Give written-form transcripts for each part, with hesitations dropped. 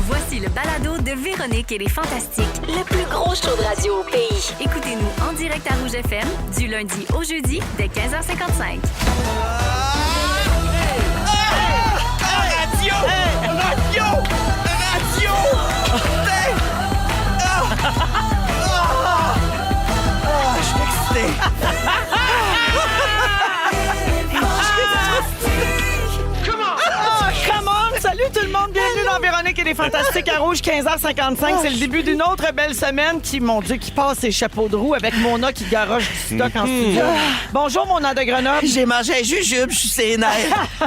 Voici le balado de Véronique et les Fantastiques. Le plus gros show de radio au pays. Écoutez-nous en direct à Rouge FM du lundi au jeudi dès 15h55. Radio! Radio! Radio! Je suis excité. Come on! Salut tout le monde, bienvenue dans Véronique et les Fantastiques à Rouge, 15h55. C'est le début d'une autre belle semaine qui, mon Dieu, qui passe ses chapeaux de roue avec Mona qui garoche du stock en studio. Bonjour, Mona de Grenoble. J'ai mangé un jujube, je suis sénère.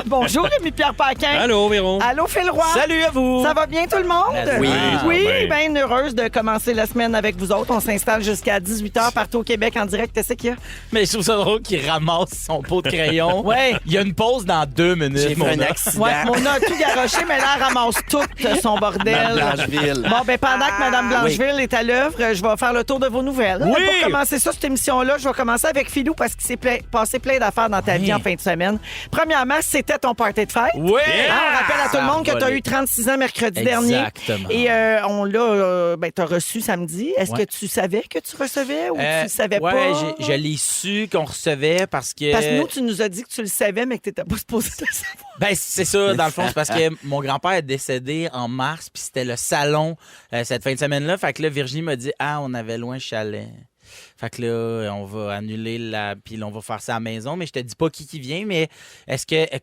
Bonjour, Rémi-Pierre Paquin. Allô, Véron. Allô, Phil Roy. Salut à vous. Ça va bien tout le monde? Oui, Oui, ça va bien. bien heureuse de commencer la semaine avec vous autres. On s'installe jusqu'à 18h partout au Québec en direct. Qu'est-ce qu'il y a? Mais je trouve ça drôle qu'il ramasse son pot de crayon. Ouais. Il y a une pause dans 2 minutes. J'ai fait un Mona. accident. Ouais, Mona a tout garoché, mais là, elle ramasse tout son bordel. Madame Blancheville. Bon, ben pendant que Mme Blancheville est à l'œuvre, je vais faire le tour de vos nouvelles. Oui. Pour commencer ça, cette émission-là, je vais commencer avec Philou parce qu'il s'est passé plein d'affaires dans ta vie en fin de semaine. Premièrement, c'était ton party de fête. Oui. Hein, on rappelle à tout le monde que tu as volé. eu 36 ans mercredi dernier. Exactement. Et on l'a, t'as reçu samedi. Est-ce que tu savais que tu recevais ou tu le savais ouais, pas? je l'ai su qu'on recevait parce que... Parce que nous, tu nous as dit que tu le savais, mais que tu n'étais pas supposé le savoir. Ben, c'est ça, dans le fond, c'est parce que mon grand-père est décédé en mars, puis c'était le salon cette fin de semaine-là. Fait que là, Virginie m'a dit « Ah, on avait loin chalet. » Fait que là, on va annuler puis là, on va faire ça à la maison, mais je te dis pas qui vient, mais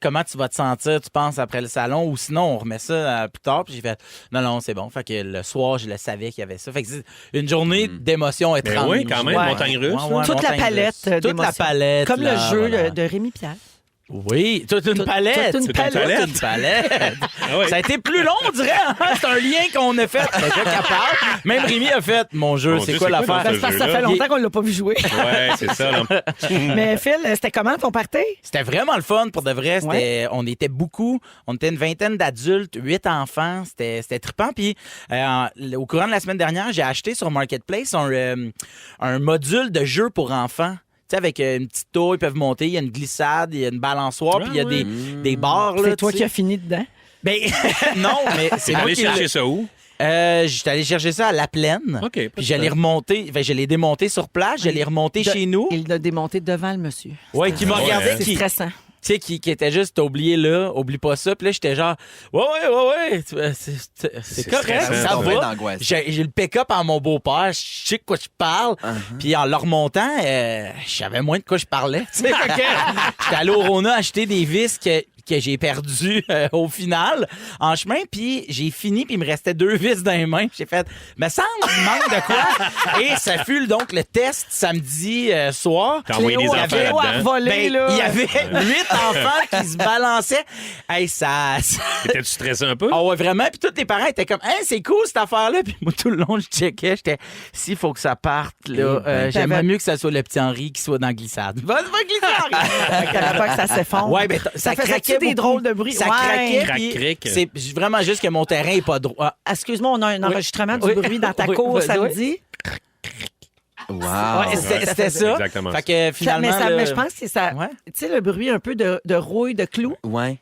comment tu vas te sentir, tu penses, après le salon, ou sinon, on remet ça plus tard, puis j'ai fait, non, c'est bon. Fait que le soir, je le savais qu'il y avait ça. Fait que c'est une journée d'émotion étrange. Ben oui, quand même, montagne russe. Toute la palette Toute la d'émotions. palette. Comme là, le jeu voilà. de Rémi Pierre. Oui, toute une palette. toute une palette. Toute une palette. Ah ouais. Ça a été plus long, on dirait. Hein? C'est un lien qu'on a fait. J'étais capable. Même Rémi a fait, mon jeu, Mon c'est Dieu, quoi c'est quoi l'affaire? dans C'est parce que ça jeu-là. fait longtemps qu'on l'a pas vu jouer. Ouais, c'est ça. Là. Mais Phil, c'était comment ton party? C'était vraiment le fun, pour de vrai. On était beaucoup. On était une vingtaine d'adultes, 8 enfants. C'était trippant. Puis, au courant de la semaine dernière, j'ai acheté sur Marketplace un module de jeu pour enfants. Tu sais, avec une petite tour, ils peuvent monter, il y a une glissade, il y a une balançoire, puis il y a des barres. Là, C'est toi tu qui sais. as fini dedans? Ben, non, mais c'est T'es moi allé qui chercher ça où? J'étais allé chercher ça à La Plaine. OK, pas de Puis je l'ai remonté. Je l'ai démonté sur place. Je l'ai remonté chez nous. Il l'a démonté devant le monsieur. Ouais, qui m'a regardé. C'est Qui, tu stressant. sais, qui était juste, t'as oublié là, oublie pas ça. Puis là, j'étais genre, ouais. C'est correct, stressant, ça tombé va. d'angoisse. J'ai le pick-up à mon beau-père. Je sais de quoi je parle. Puis en le remontant, je savais moins de quoi je parlais. Tu sais, fait que j'étais allé au Rona acheter des vis que j'ai perdu au final en chemin, puis j'ai fini, puis il me restait 2 vis dans les mains. J'ai fait, me semble qu'il manque de quoi. Et ça fut donc le test samedi soir. T'as envoyé des Cléo enfants a là-dedans. volé, Ben, là. il y avait 8 enfants qui se balançaient. Hey, ça... T'étais-tu stressé un peu? Ah ouais, vraiment. Puis tous les parents étaient comme, hey, c'est cool cette affaire-là. Puis moi, tout le long, je checkais. J'étais, s'il faut que ça parte, là, j'aimerais mieux que ça soit le petit Henri qui soit dans la glissade. Va glisser, Henri! T'avais peur que ça s'effondre. Ouais, ben, ça faisait craquait des beaucoup. drôles de bruit. Ça Ouais. craquait. Crac, puis cric. C'est vraiment juste que mon terrain est pas droit. Excuse-moi, on a un enregistrement du Oui. bruit dans ta Oui, cour vas-y, samedi. Wow. Ouais, c'était ça. Exactement Fait que finalement. Mais je pense que c'est ça. Ouais. Tu sais, le bruit un peu de rouille, de clous. Ouais.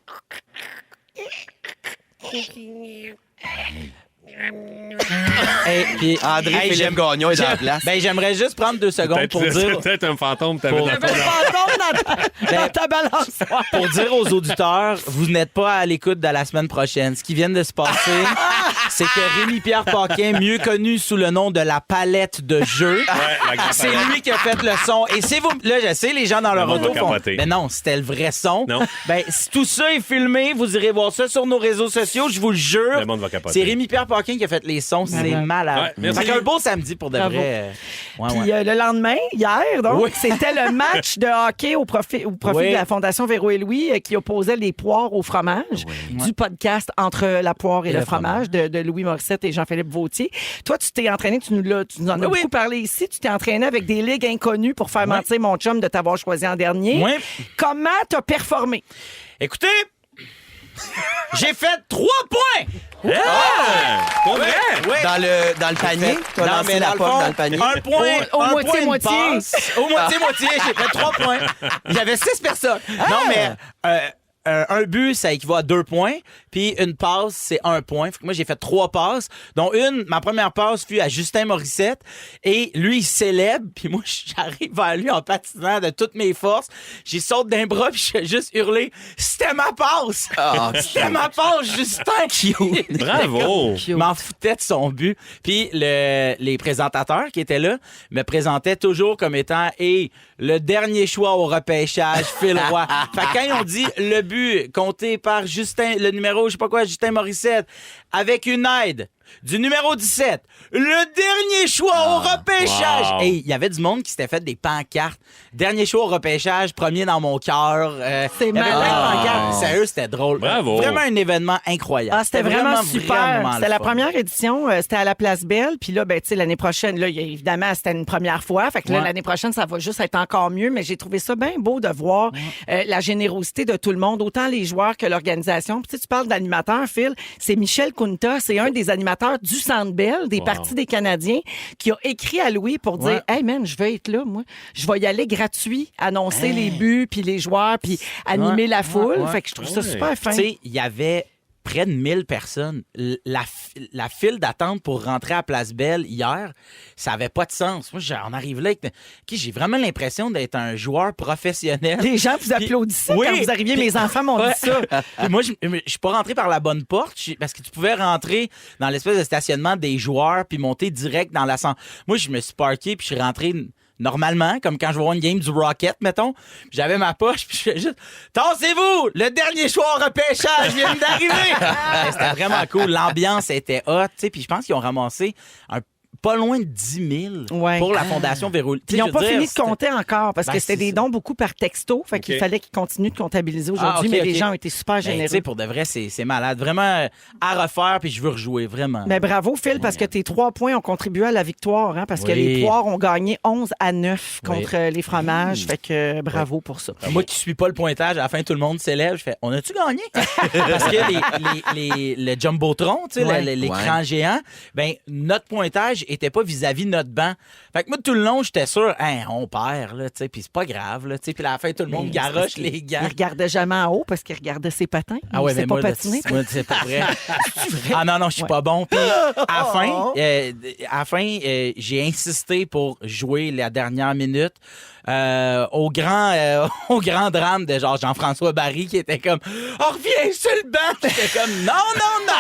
Hey, puis- André-Philippe j'aime- Gagnon est dans la place. Ben, j'aimerais juste prendre 2 secondes pour dire. Peut-être un fantôme que t'avais Pour- dans Le fantôme dans ta balançoire. Pour dire aux auditeurs, vous n'êtes pas à l'écoute de la semaine prochaine. Ce qui vient de se passer, c'est que Rémi-Pierre Paquin, mieux connu sous le nom de la palette de jeux, la grande c'est palette. lui qui a fait le son. Et si vous... Là, je sais, les gens dans leur Le monde auto va font... capoter. Mais non, c'était le vrai son. Non. Ben, si tout ça est filmé, vous irez voir ça sur nos réseaux sociaux, je vous le jure. Le monde va capoter. C'est Rémi-Pierre Paquin qui a fait les sons. C'est malade. Ouais, merci. Fait qu'un beau samedi pour de Bravo. vrai. Ouais, Puis ouais. le lendemain, hier, donc, Oui. c'était le match de hockey au profit Oui. de la Fondation Véro et Louis qui opposait les poires au fromage du podcast Entre la poire et le fromage de Louis Morissette et Jean-Philippe Vautier. Toi, tu t'es entraîné, tu nous en as Oui. beaucoup parlé ici, tu t'es entraîné avec des ligues inconnues pour faire mentir mon chum de t'avoir choisi en dernier. Oui. Comment t'as performé? Écoutez, j'ai fait 3 points. Pour vrai? Oui. Dans le panier? Tu as Non, lancé mais la dans le pomme fond, dans le panier? un point, Au un moitié, point, une moitié. passe. Au moitié, moitié, j'ai fait 3 points. J'avais 6 personnes. Non, mais un but, ça équivaut à 2 points. Puis une passe, c'est 1 point. Fait que moi, j'ai fait 3 passes, dont ma première passe fut à Justin Morissette. Et lui, il célèbre. Puis moi, j'arrive vers lui en patinant de toutes mes forces. J'y saute d'un bras, puis je fais juste hurler « C'était ma passe! C'était ma passe, Justin! » Bravo! Je m'en foutais de son but. Puis les présentateurs qui étaient là me présentaient toujours comme étant le dernier choix au repêchage, Phil Roy. Fait que quand ils ont dit le but compté par Justin, le numéro, je sais pas quoi, Justin Morissette, avec une aide du numéro 17, le dernier choix au repêchage. Wow. Et il y avait du monde qui s'était fait des pancartes. Dernier choix au repêchage, premier dans mon cœur. C'est il y avait plein de malade. pancartes. Sérieux, c'était drôle. Bravo. Vraiment un événement incroyable. Ah, c'était vraiment le super. C'était la fun. première édition, c'était à la Place Belle. Puis là, ben, tu sais, l'année prochaine, là, évidemment, c'était une première fois. Fait que là, Ouais. l'année prochaine, ça va juste être encore mieux. Mais j'ai trouvé ça bien beau de voir la générosité de tout le monde, autant les joueurs que l'organisation. Puis tu parles d'animateur, Phil. C'est Michel Kunta. C'est un des animateurs du Centre Bell, des parties des Canadiens, qui a écrit à Louis pour dire « Hey, man, je vais être là, moi. Je vais y aller gratuit, annoncer les buts, puis les joueurs, puis animer la foule. ouais. Fait que je trouve ça super fin. Tu sais, il y avait près de 1000 personnes. La file d'attente pour rentrer à Place Belle hier, ça avait pas de sens. Moi, on arrive là, j'ai vraiment l'impression d'être un joueur professionnel. Les gens vous Puis- applaudissaient oui, quand vous arriviez. puis- Mes enfants m'ont Ouais. dit ça. Puis moi, je suis pas rentré par la bonne porte parce que tu pouvais rentrer dans l'espèce de stationnement des joueurs puis monter direct dans l'ascenseur. Moi, je me suis parqué puis je suis rentré normalement, comme quand je vais voir une game du Rocket, mettons. Puis j'avais ma poche puis je fais juste « Tassez-vous! Le dernier choix au repêchage vient d'arriver! » C'était vraiment cool. L'ambiance était hot, tu sais. Puis je pense qu'ils ont ramassé pas loin de 10 000 Ouais. pour la Fondation Véro. Puis ils n'ont pas fini de compter encore parce Ben, que c'était c'est des ça. dons beaucoup par texto. Fait qu'il OK. fallait qu'ils continuent de comptabiliser aujourd'hui. Ah, OK, mais les OK. gens ont été super Ben, tu généreux. sais, pour de vrai, c'est malade. Vraiment à refaire, puis je veux rejouer, vraiment. Mais bravo, Phil, parce que tes 3 points ont contribué à la victoire. Hein, parce que Oui. les Poires ont gagné 11-9 Oui. contre les fromages. Fait que bravo pour ça. Moi qui suis pas le pointage, à la fin, tout le monde s'élève. Je fais, on a-tu gagné? Parce que le Jumbotron, tu sais, Ouais. l'écran géant, ben, notre pointage était pas vis-à-vis de notre banc. Fait que moi, tout le long, j'étais sûr, hein, on perd, là, tu sais, puis c'est pas grave, là, tu sais. Puis à la fin, tout le monde garoche les gants. Il regardait jamais en haut parce qu'il regardait ses patins. Ah ouais, il mais sait pas moi, là, patiner. moi, c'est pas vrai. Ah non, je suis pas bon. Puis à la fin, j'ai insisté pour jouer la dernière minute. Au grand drame de genre Jean-François Barry qui était comme reviens sur le banc. J'étais comme non.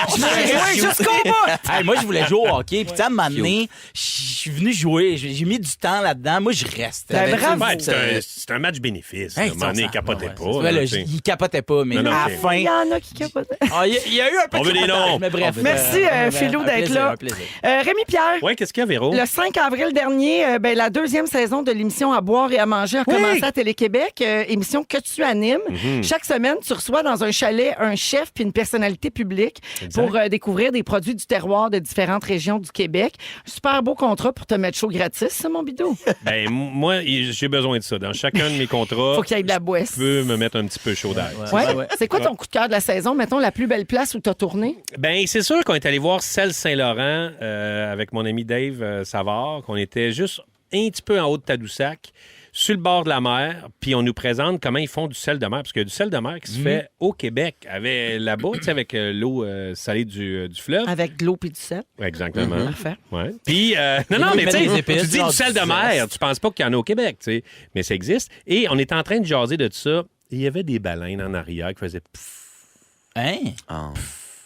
Je voulais jouer jusqu'au bout. Hey, moi je voulais jouer au hockey. Puis à un moment donné, je suis venu jouer. J'ai mis du temps là-dedans. Moi je reste. Ben, bravo. Ouais, c'est un match bénéfice. Hey, à un moment donné, il capotait pas. Ouais, là, là, tu sais. il capotait pas, mais Non, non, à ok. la fin. Il y en a qui capotaient. Il y a eu un peu On veut des noms. Mais bref. Merci, Philou, un d'être plaisir, là. un plaisir. Rémi Pierre. Ouais, qu'est-ce qu'il y a, Véro? Le 5 avril dernier, la deuxième saison de l'émission À boire et à manger a commencé à Télé-Québec. Émission que tu animes. Chaque semaine, tu reçois dans un chalet un chef puis une personnalité publique pour découvrir des produits du terroir de différentes régions du Québec. Un super beau contrat pour te mettre chaud gratis, ça, mon bidou. Ben, moi, j'ai besoin de ça. Dans chacun de mes contrats, Faut qu'il y ait de la boisse. je peux me mettre un petit peu chaud d'air. Ouais. C'est quoi ton coup de cœur de la saison? Mettons la plus belle place où tu as tourné. Ben, c'est sûr qu'on est allé voir Selle Saint-Laurent avec mon ami Dave Savard, qu'on était juste un petit peu en haut de Tadoussac, sur le bord de la mer, puis on nous présente comment ils font du sel de mer, parce qu'il y a du sel de mer qui se fait au Québec, là-bas, tu sais, avec l'eau salée du fleuve. Avec de l'eau et du sel. Exactement. Parfait. Ouais. Puis, non, Ils mais tu mettent sais, des épices, tu dis genre du sel du de mer, zeste. tu penses pas qu'il y en a au Québec, tu sais, mais ça existe. Et on était en train de jaser de ça. Il y avait des baleines en arrière qui faisaient Hein?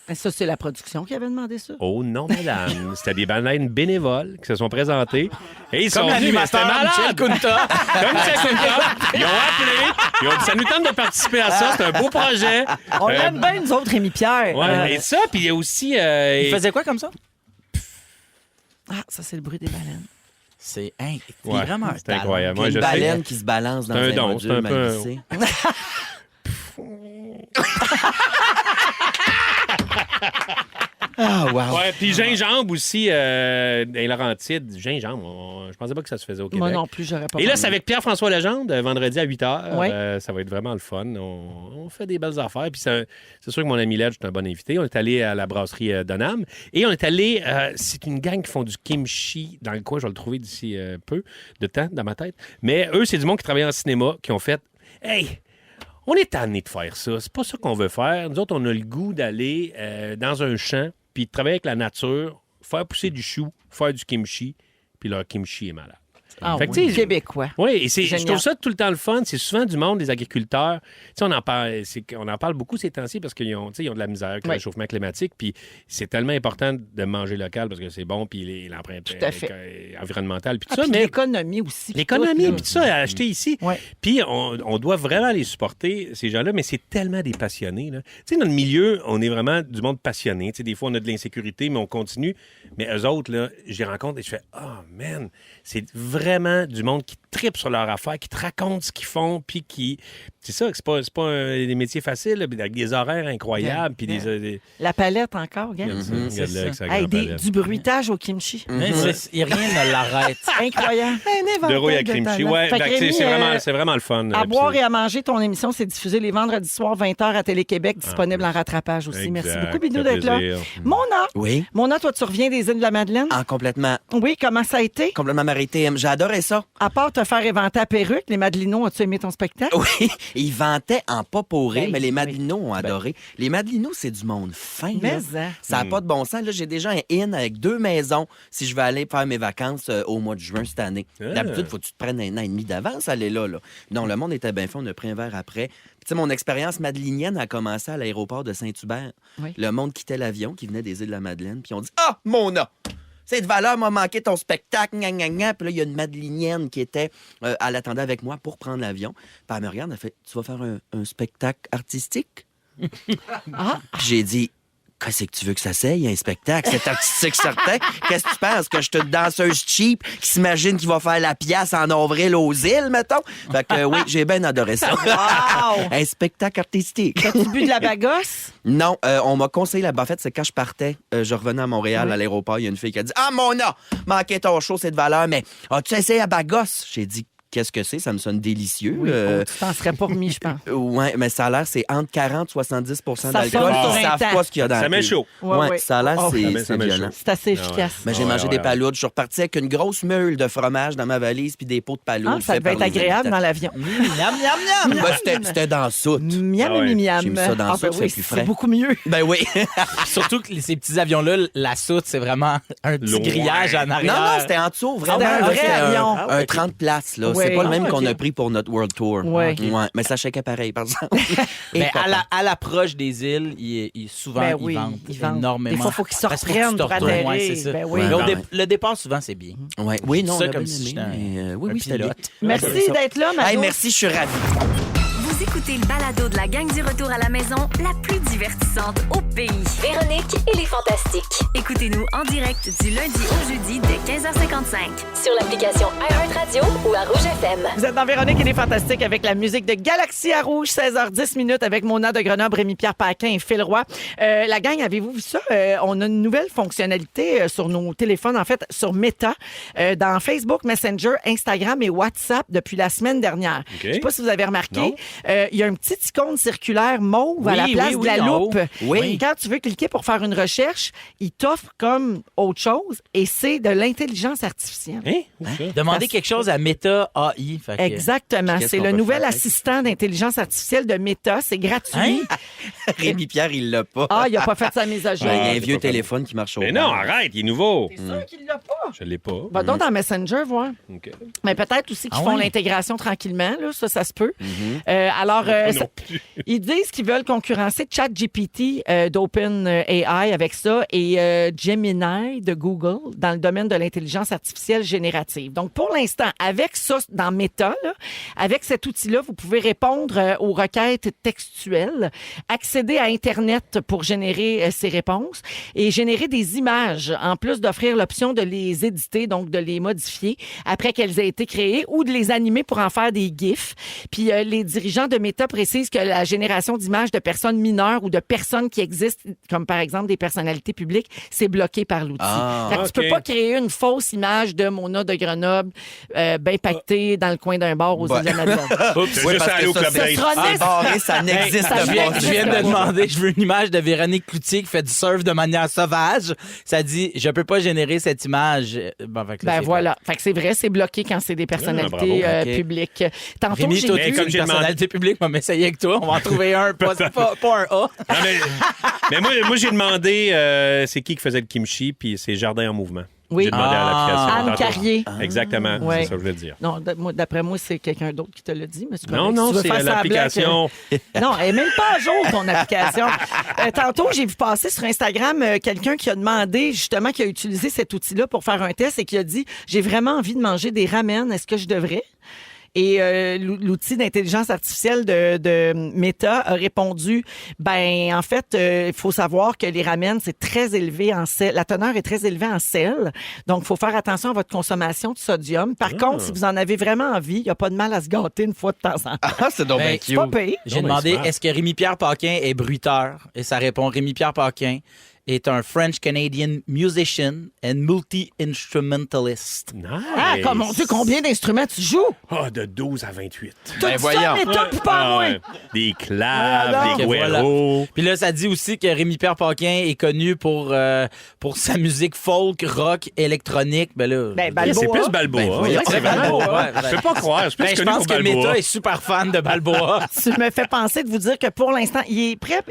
Mais ça, c'est la production qui avait demandé ça. Oh non, madame. C'était des baleines bénévoles qui se sont présentées. Et ils sont Comme venus, mais c'était l'animateur Michel malade. Kunta. Comme Michel Kunta. Ils ont appelé. Ils ont dit, ça nous tente de participer à ça. C'est un beau projet. On l'aime bien, nous autres, Rémi Pierre. Ouais, et ça, puis il y a aussi... Il faisait quoi comme ça? Ah, ça, c'est le bruit des baleines. C'est il Ouais, est vraiment un c'est talent. incroyable. Puis Moi, une je sais. baleine qui se balance dans C'est un un don, module c'est un mal peu- vissé. Ah, wow. Ouais, puis gingembre aussi, dans Laurentides. Gingembre, je pensais pas que ça se faisait au Québec. Moi non plus, j'aurais pas Et là, pensé. c'est avec Pierre-François Legendre, vendredi à 8h. Ouais. Ça va être vraiment le fun. On fait des belles affaires. Puis c'est sûr que mon ami Ledge est un bon invité. On est allé à la brasserie Donham. Et on est allé... c'est une gang qui font du kimchi dans le coin. Je vais le trouver d'ici peu de temps dans ma tête. Mais eux, c'est du monde qui travaille en cinéma, qui ont fait... Hey! On est tanné de faire ça. C'est pas ça qu'on veut faire. Nous autres, on a le goût d'aller dans un champ puis de travailler avec la nature, faire pousser du chou, faire du kimchi, puis leur kimchi est malade. Ah, Fait que, oui. tu sais, Québécois. Oui, et je Génial. trouve ça tout le temps le fun. C'est souvent du monde des agriculteurs. Tu sais, on en parle beaucoup ces temps-ci parce qu'ils ont, ils ont de la misère avec le Oui. réchauffement climatique. Puis c'est tellement important de manger local parce que c'est bon, puis l'empreinte Tout à fait. environnementale, puis tout Ah, ça. puis Mais l'économie aussi. puis l'économie, tout, puis tout ça, à acheter ici. Ouais. Puis on doit vraiment les supporter, ces gens-là, mais c'est tellement des passionnés. Tu sais, dans le milieu, on est vraiment du monde passionné. Tu sais, des fois, on a de l'insécurité, mais on continue. Mais eux autres, là, je les rencontre et je fais « Oh, man! » C'est vraiment du monde qui tripe sur leur affaire, qui te raconte ce qu'ils font, puis qui... C'est ça, c'est pas des métiers faciles, là, puis avec des horaires incroyables, puis des... La palette encore, regarde. c'est ça. avec sa Hey, grande palette. du bruitage au kimchi. Mais rien ne l'arrête. Incroyable. De rouille à kimchi. Ouais, Fait que fait que c'est Rémi, c'est vraiment le fun. À Puis boire c'est- et à manger, ton émission, c'est diffusé les vendredis soirs, 20h à Télé-Québec, disponible en rattrapage aussi. Exact, Merci beaucoup, Bidou, ça fait d'être là. plaisir. Mona, Oui. Mona, toi, tu reviens des îles de la Madeleine? Ah, complètement Oui, comment ça a été? maritime. J'ai adoré ça. À part te faire éventer à perruque, les Madelinos, as-tu aimé ton spectacle? Oui, ils vantaient en pas pourré, Hey, mais les oui. Madelinos ont adoré. Les Madelinos, c'est du monde fin. Mais, là. hein. Ça n'a pas de bon sens. Là, j'ai déjà un in avec 2 maisons si je veux aller faire mes vacances au mois de juin cette année. Ah. D'habitude, faut que tu te prennes 1 an et demi d'avance, aller là. Non, le monde était bien fait. On a pris un verre après. Puis, tu sais, mon expérience madelinienne a commencé à l'aéroport de Saint-Hubert. Oui. Le monde quittait l'avion qui venait des îles de la Madeleine. Puis on dit « Ah, Mona! Cette valeur m'a manqué ton spectacle, gna, gna, gna. » Puis là, il y a une Madelinienne qui était, elle attendait avec moi pour prendre l'avion. Puis elle me regarde, elle fait « Tu vas faire un spectacle artistique? » Ah, Puis j'ai dit « Qu'est-ce que tu veux que ça soit? Il y a un spectacle, c'est artistique certain. Qu'est-ce que tu penses? Que je suis une danseuse cheap qui s'imagine qu'il va faire la pièce en avril aux îles, mettons? » Fait que oui, j'ai bien adoré ça. wow! Un spectacle artistique. T'as-tu bu de la bagosse? Non, on m'a conseillé là-bas. En fait, c'est quand je partais, je revenais à Montréal, à l'aéroport, il y a une fille qui a dit « Ah, Mona, manqué ton show, c'est de valeur, mais as-tu essayé à bagosse? » J'ai dit « Qu'est-ce que c'est? Ça me sonne délicieux. Oui, tu t'en serais pas remis, je pense. Ouais, mais ça a l'air, c'est entre 40 et 70 Ça d'alcool. sonne Ils sur un savent temps. pas ce qu'il y a dans Ça la met pile. chaud. Ouais, ouais. Ça a l'air, Oh, c'est ça met violent. chaud. C'est assez Ah ouais. efficace. Mais j'ai Ouais, mangé ouais, des ouais. palourdes. Je suis reparti avec une grosse meule de fromage dans ma valise puis des pots de palourdes. Ah, ça faits devait par être les agréable habitants. dans l'avion. Miam, miam, miam. Ben, c'était dans la soute. Miam, Ah ouais. miam. J'ai mis ça dans la Ah, ben soupe, c'est oui, plus c'est frais. beaucoup mieux. Ben oui. Surtout que ces petits avions-là, la soute, c'est vraiment un petit Loin. grillage en Non, arrière. non, c'était en dessous, vraiment. C'était un là, vrai c'était avion. un 30 places, là. Ouais. C'est pas le même Ah, qu'on ok. a pris pour notre World Tour. Ouais. Ouais, mais ça checkait pareil, par exemple. Et Mais papa. à l'approche des îles, souvent, Ben oui, ils vendent énormément. Des fois, il faut qu'ils se Parce que reprennent tu te pour retournes, atterrir. ouais, c'est ça. Ben oui. Mais Ouais. le départ, souvent, c'est bien. Ouais. Oui, non, Ça on a comme bien si aimé, j'étais mais, oui, un oui, c'était bien. pilote. Merci d'être là, Manon. Hey, merci, je suis ravi. Vous écoutez le balado de la gang du retour à la maison, la plus divertissante au pays. Véronique et les Fantastiques. Écoutez-nous en direct du lundi au jeudi dès 15h55. Sur l'application iHeartRadio ou à Rouge FM. Vous êtes dans Véronique et les Fantastiques avec la musique de Galaxie à Rouge, 16h10 minutes avec Mona de Grenoble, Rémi-Pierre Paquin et Phil Roy. La gang, avez-vous vu ça? On a une nouvelle fonctionnalité sur nos téléphones, en fait, sur Meta, dans Facebook, Messenger, Instagram et WhatsApp depuis la semaine dernière. OK. Je sais pas si vous avez remarqué, Non. il y a un petit icône circulaire mauve à la Oui, place oui, de la oui, en loupe. haut. Oui. Quand tu veux cliquer pour faire une recherche, il t'offre comme autre chose et c'est de l'intelligence artificielle. Hein? Où ça? Demandez quelque chose à Meta AI. Fait que- Exactement. Qu'est-ce C'est qu'on le peut nouvel faire? assistant d'intelligence artificielle de Meta. C'est gratuit. Hein? Rémi Pierre, il l'a pas. Ah, il n'a pas fait sa mise à jour. Il y a Ah, un c'est vieux pas fait. téléphone qui marche au Mais non, arrête, il est nouveau. C'est sûr qu'il l'a pas. Je l'ai pas. Va donc dans Messenger, voir. OK. Mais peut-être aussi qu'ils Ah font ouais? l'intégration tranquillement. Là. Ça se peut. Alors, Non plus. ils disent qu'ils veulent concurrencer ChatGPT d'OpenAI avec ça et Gemini de Google dans le domaine de l'intelligence artificielle générative. Donc, pour l'instant, avec ça dans Meta, là, avec cet outil-là, vous pouvez répondre aux requêtes textuelles, accéder à Internet pour générer ces réponses et générer des images, en plus d'offrir l'option de les éditer, donc de les modifier après qu'elles aient été créées ou de les animer pour en faire des GIFs. Puis les dirigeants de Meta précisent que la génération d'images de personnes mineures ou de personnes qui existent, comme par exemple des personnalités publiques, c'est bloqué par l'outil. Ah, Fait que tu peux OK. pas créer une fausse image de Mona de Grenoble bien pactée dans le coin d'un bar aux Ouais. îles de la Madeleine. Oups, c'est Oui, juste parce aller que au ça, club c'est- date. sera C'est net. barré, ça n'existe ça pas. vient- Je viens de demander, je veux une image de Véronique Cloutier qui fait du surf de manière sauvage. Ça dit, je peux pas générer cette image. Bon, fait que là, Ben c'est voilà. Fait que c'est vrai, c'est bloqué quand c'est des personnalités bravo. OK. publiques. Tantôt, Rémi, j'ai toi, Mais tu vu... es comme une j'ai demandé- personnalité publique On va m'essayer avec toi. On va en trouver un, pas un A. Non, mais moi, j'ai demandé c'est qui faisait le kimchi, puis c'est Jardin en mouvement. Oui. J'ai demandé à l'application. Anne tantôt. Carrier. Exactement, Ouais. c'est ça que je voulais dire. Non, d'après moi, c'est quelqu'un d'autre qui te l'a dit. Mais c'est Non, correct. non, Si tu veux c'est faire semblant l'application. que- Non, elle n'est même pas à jour, ton application. Tantôt, j'ai vu passer sur Instagram quelqu'un qui a demandé, justement, qui a utilisé cet outil-là pour faire un test et qui a dit « J'ai vraiment envie de manger des ramen. Est-ce que je devrais? » Et l'outil d'intelligence artificielle de Meta a répondu, ben en fait, il faut savoir que les ramen, c'est très élevé en sel. La teneur est très élevée en sel. Donc, il faut faire attention à votre consommation de sodium. Par contre, si vous en avez vraiment envie, il n'y a pas de mal à se gâter une fois de temps en temps. Ah, c'est donc bien Ben, C'est pas cute. pire. J'ai Non, mais demandé, smart. est-ce que Rémi-Pierre Paquin est bruiteur? Et ça répond, Rémi-Pierre Paquin est un French-Canadian musician and multi-instrumentalist. Nice. Ah, comme mon Dieu, combien d'instruments tu joues? Ah, de 12 à 28. Tout ça, voyons. mais tout, puis pas moi. ouais. Des claves, Alors. des Que voilà. guéros. Puis là, ça dit aussi que Rémi-Pierre Paquin est connu pour sa musique folk, rock, électronique. Ben là, Ben, C'est Balboa. plus Balboa. Ben, On voyons, dirait que c'est c'est vraiment... Balboa. Je peux pas croire. Je suis plus ben, je connu pense pour que Balboa. Meta est super fan de Balboa. Tu me fais penser de vous dire que pour l'instant, il est prêt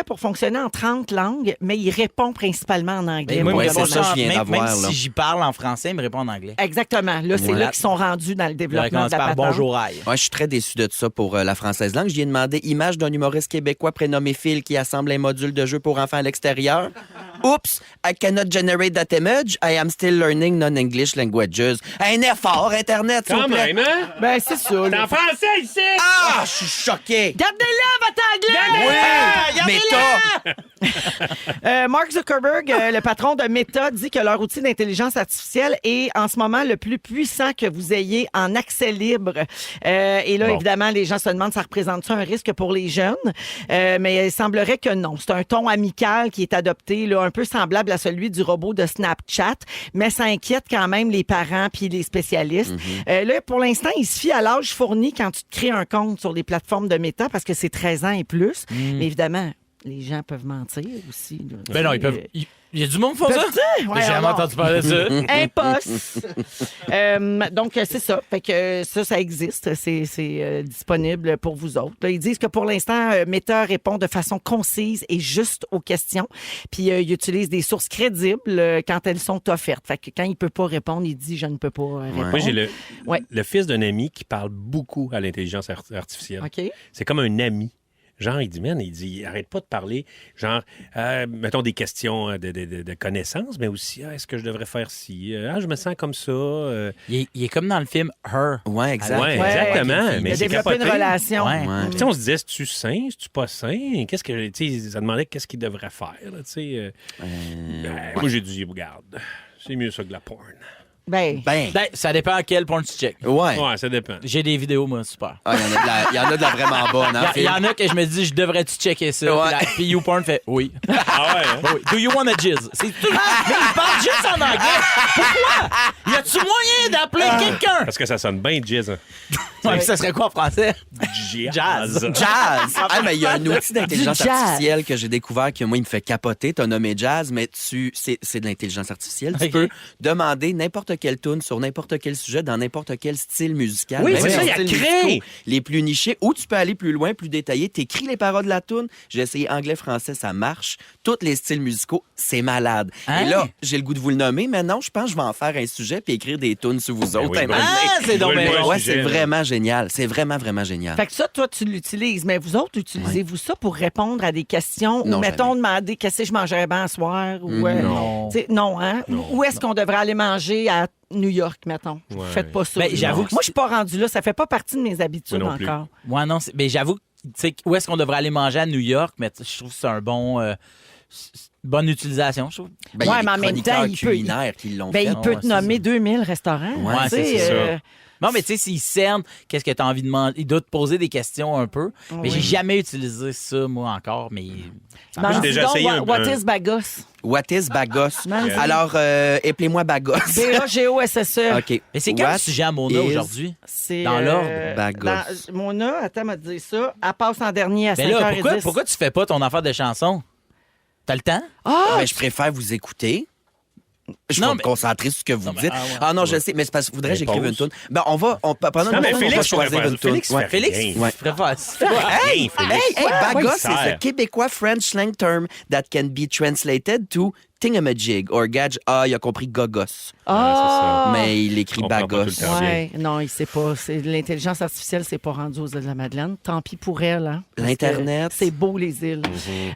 pour fonctionner en 30 langues, mais il répond principalement en anglais. Ben, moi, Ouais, il me c'est répond ça, je viens même d'avoir, là. si j'y parle en français, il me répond en anglais. Exactement. Là, c'est Voilà. là qu'ils sont rendus dans le Il développement de commence la par patente. bonjour aïe. Ouais, je suis très déçu de ça pour la française langue. J'y ai demandé image d'un humoriste québécois prénommé Phil qui assemble un module de jeu pour enfants à l'extérieur. Oups, I cannot generate that image. I am still learning non-English languages. Un effort, Internet, s'il vous Quand plaît. même, hein? Ben, c'est ça. T'es là. en français ici! Ah, je suis choqué. Gardez-la, votre anglais! Meta. Mark Zuckerberg, le patron de Meta, dit que leur outil d'intelligence artificielle est en ce moment le plus puissant que vous ayez en accès libre. Et là, Bon. évidemment, les gens se demandent, ça représente-tu un risque pour les jeunes? Mais il semblerait que non. C'est un ton amical qui est adopté, là, un peu semblable à celui du robot de Snapchat, mais ça inquiète quand même les parents puis les spécialistes. Là, pour l'instant, il se fie à l'âge fourni quand tu te crées un compte sur les plateformes de Meta parce que c'est 13 ans et plus. Mais évidemment, les gens peuvent mentir aussi. Là. Ben non, ils peuvent. Il y a du monde qui font ça? Peuvent-ils? Ouais, J'ai jamais alors. entendu parler de ça. Impost. Donc, c'est ça. Fait que ça existe. C'est disponible pour vous autres. Là, ils disent que pour l'instant, Meta répond de façon concise et juste aux questions. Puis, il utilise des sources crédibles quand elles sont offertes. Fait que quand il peut pas répondre, il dit « je ne peux pas répondre Moi, j'ai Ouais. le fils d'un ami qui parle beaucoup à l'intelligence artificielle. OK. C'est comme un ami. Genre, il dit, man, il arrête pas de parler, genre, mettons des questions de connaissances, mais aussi, est-ce que je devrais faire ci? Je me sens comme ça. Il est comme dans le film Her. Ouais, exact. Ouais, Ouais, exactement. Il Mais a c'est développé une capoté. relation. Ouais. Ouais. Puis, tu sais, on se disait, es-tu sain, es-tu pas sain? Qu'est-ce que, tu sais, ça demandait qu'est-ce qu'il devrait faire, là, tu sais. Moi, j'ai dit, regarde, c'est mieux ça que la porn. Ben, Ben, Ben, ça dépend à quel point tu check. ouais. Ouais, ça dépend. J'ai des vidéos, moi, super. Ah, il y en a de la vraiment bonne. Hein, Il y en a que je me dis, je devrais-tu checker ça? Ouais. Puis YouPorn fait oui. Ah ouais, hein? Oui. Do you want a jizz? C'est tout. Mais il parle juste en anglais. Pourquoi? Y a-tu moyen d'appeler quelqu'un? Parce que ça sonne bien jazz. Hein? Ouais, puis ça serait quoi en français? Jazz. Jazz! Ah, mais il y a un outil d'intelligence Du jazz. artificielle que j'ai découvert que moi, il me fait capoter. T'as nommé Jazz, mais c'est de l'intelligence artificielle. Tu Ok. peux demander n'importe quelle tune sur n'importe quel sujet dans n'importe quel style musical. Oui, Même c'est ça, les il a styles créé. musicaux les plus nichés. Ou tu peux aller plus loin, plus détaillé. T'écris les paroles de la tune. J'ai essayé anglais, français, ça marche. Tous les styles musicaux, c'est malade. Hein? Et là, j'ai le goût de vous le nommer, mais non, je pense que je vais en faire un sujet puis écrire des tunes sur vous autres. oui, un ben moment donné. Ah, c'est donc Oui, bien oui, bon. Ouais, sujet, c'est là. vraiment génial. C'est vraiment, vraiment génial. fait que ça, toi, tu l'utilises. Mais vous autres, utilisez-vous ça pour répondre à des questions Non, ou, mettons, jamais. demander qu'est-ce que je mangerais bien ce soir? Ou, Non. tu sais, non, hein? Où est-ce qu'on devrait aller manger à New York, mettons? Ouais. Faites pas ça. Ben, j'avoue que Moi, je suis pas rendu là. Ça fait pas partie de mes habitudes Moi non plus. encore. Moi, non. Mais j'avoue, tu sais, où est-ce qu'on devrait aller manger à New York? Mais je trouve que c'est un bon. Bonne utilisation, je trouve. Ben, il y a Ouais, des mais en même temps, chroniqueurs il peut- culinaires qui l'ont Ben, fait. il peut ouais, te c'est nommer ça. 2000 restaurants. Ouais, tu sais, c'est ça. Non, mais tu sais, s'il cerne, qu'est-ce que tu as envie de manger? Il doit te poser des questions un peu. Mais j'ai jamais utilisé ça, moi, encore. Mais. Ben, j'ai déjà dis donc, essayé what un- is bagos? What is Bagos? Vas-y. Alors, appelez-moi Bagos. B-A-G-O-S-S-E. OK. Mais c'est quel What sujet à Mona is- aujourd'hui? C'est, Dans l'ordre, bagos. Mona, attends, m'a dit ça. Elle passe en dernier à Ben là, 5h10. pourquoi tu fais pas ton affaire de chanson? T'as le temps? Ah! Ben, je préfère vous écouter. Je vais Non, me mais- concentrer sur ce que vous dites. ouais. Ah non, je sais, mais c'est parce que je voudrais que Mais j'écrive pause. une toune. Ben, pendant Non, une mais pause, on va Félix pourrait choisir faire une ça. toune. Félix Ouais. fait Félix, rien. tu préfères ça. Hey, baga, Ouais, c'est sert. the Québécois French slang term that can be translated to thingamajig or gadge. Ah, il a compris gogos. Ah! Mais il écrit Je comprends pas bagos. tout le temps. Ouais, non, il sait pas. L'intelligence artificielle, c'est pas rendu aux îles de la Madeleine. Tant pis pour elle. Hein, parce L'Internet. que C'est beau, les îles.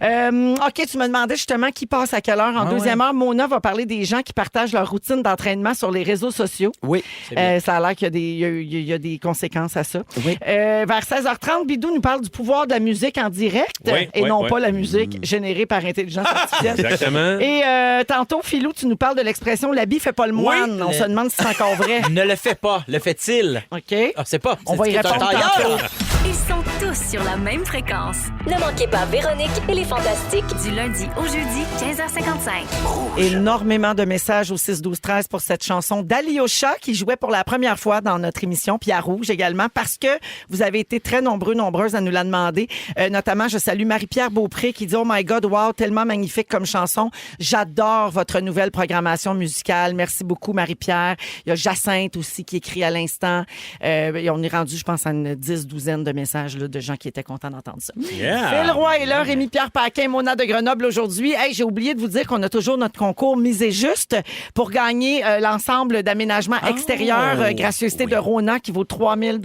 Mhm. OK, tu me demandais justement qui passe à quelle heure. En deuxième heure, Mona va parler des gens qui partagent leur routine d'entraînement sur les réseaux sociaux. Oui. Ça a l'air qu'il y a il y a des conséquences à ça. Oui. Vers 16h30, Bidou nous parle du pouvoir de la musique en direct Oui, et oui, non oui. pas la musique générée par intelligence artificielle. Exactement. Et tantôt, Philou, tu nous parles de l'expression « l'habit fait pas le moine On se demande si c'est encore vrai. Ne le fait pas. Le fait-il? OK? Ah, c'est pas. On va y C'est un répondre tailleur. tantôt. Ils sont tous sur la même fréquence. Ne manquez pas Véronique et les Fantastiques. Du lundi au jeudi, 15h55. Énormément de messages au 6-12-13 pour cette chanson d'Alyosha qui jouait pour la première fois dans notre émission, puis à Rouge également, parce que vous avez été très nombreuses à nous la demander. Notamment, je salue Marie-Pierre Beaupré qui dit « Oh my God, wow, tellement magnifique comme chanson. J'adore votre nouvelle programmation musicale. Merci beaucoup, Marie-Pierre. » Il y a Jacinthe aussi qui écrit à l'instant. Et on est rendu, je pense, à une 10-12aine de messages là, de gens qui étaient contents d'entendre ça. Yeah. Phil Roy est là, Rémi-Pierre Paquin, Mona de Grenoble aujourd'hui. Hey, j'ai oublié de vous dire qu'on a toujours notre concours Misez juste pour gagner l'ensemble d'aménagements extérieurs, gracieuseté de Rona qui vaut 3 000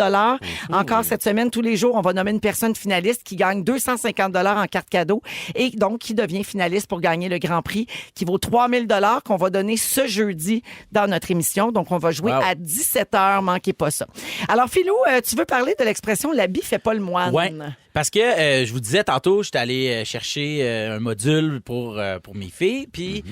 Encore cette semaine, tous les jours, on va nommer une personne finaliste qui gagne 250 en carte cadeau et donc qui devient finaliste pour gagner le grand prix qui vaut 3 000 qu'on va donner ce jeudi dans notre émission. Donc, on va jouer à 17h. Manquez pas ça. Alors, Philou, tu veux parler de l'expression « l'habit fait pas le moine ». Ouais. Parce que je vous disais tantôt, j'étais allé chercher un module pour mes filles. Puis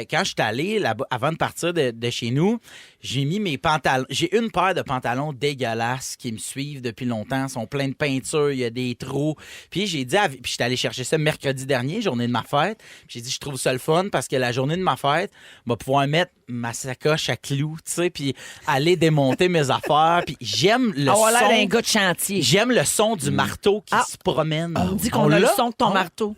quand j'étais allé là-bas, avant de partir de chez nous, j'ai mis mes pantalons. J'ai une paire de pantalons dégueulasses qui me suivent depuis longtemps. Ils sont pleins de peinture, il y a des trous. Puis j'ai dit, puis j'étais allé chercher ça mercredi dernier, journée de ma fête. Puis j'ai dit, je trouve ça le fun parce que la journée de ma fête, on va pouvoir mettre ma sacoche à clous, tu sais, puis aller démonter mes affaires. Puis j'aime le On a l'air d'un son. gars de chantier. J'aime le son du marteau qui se promène. On dit qu'on a le son de ton marteau.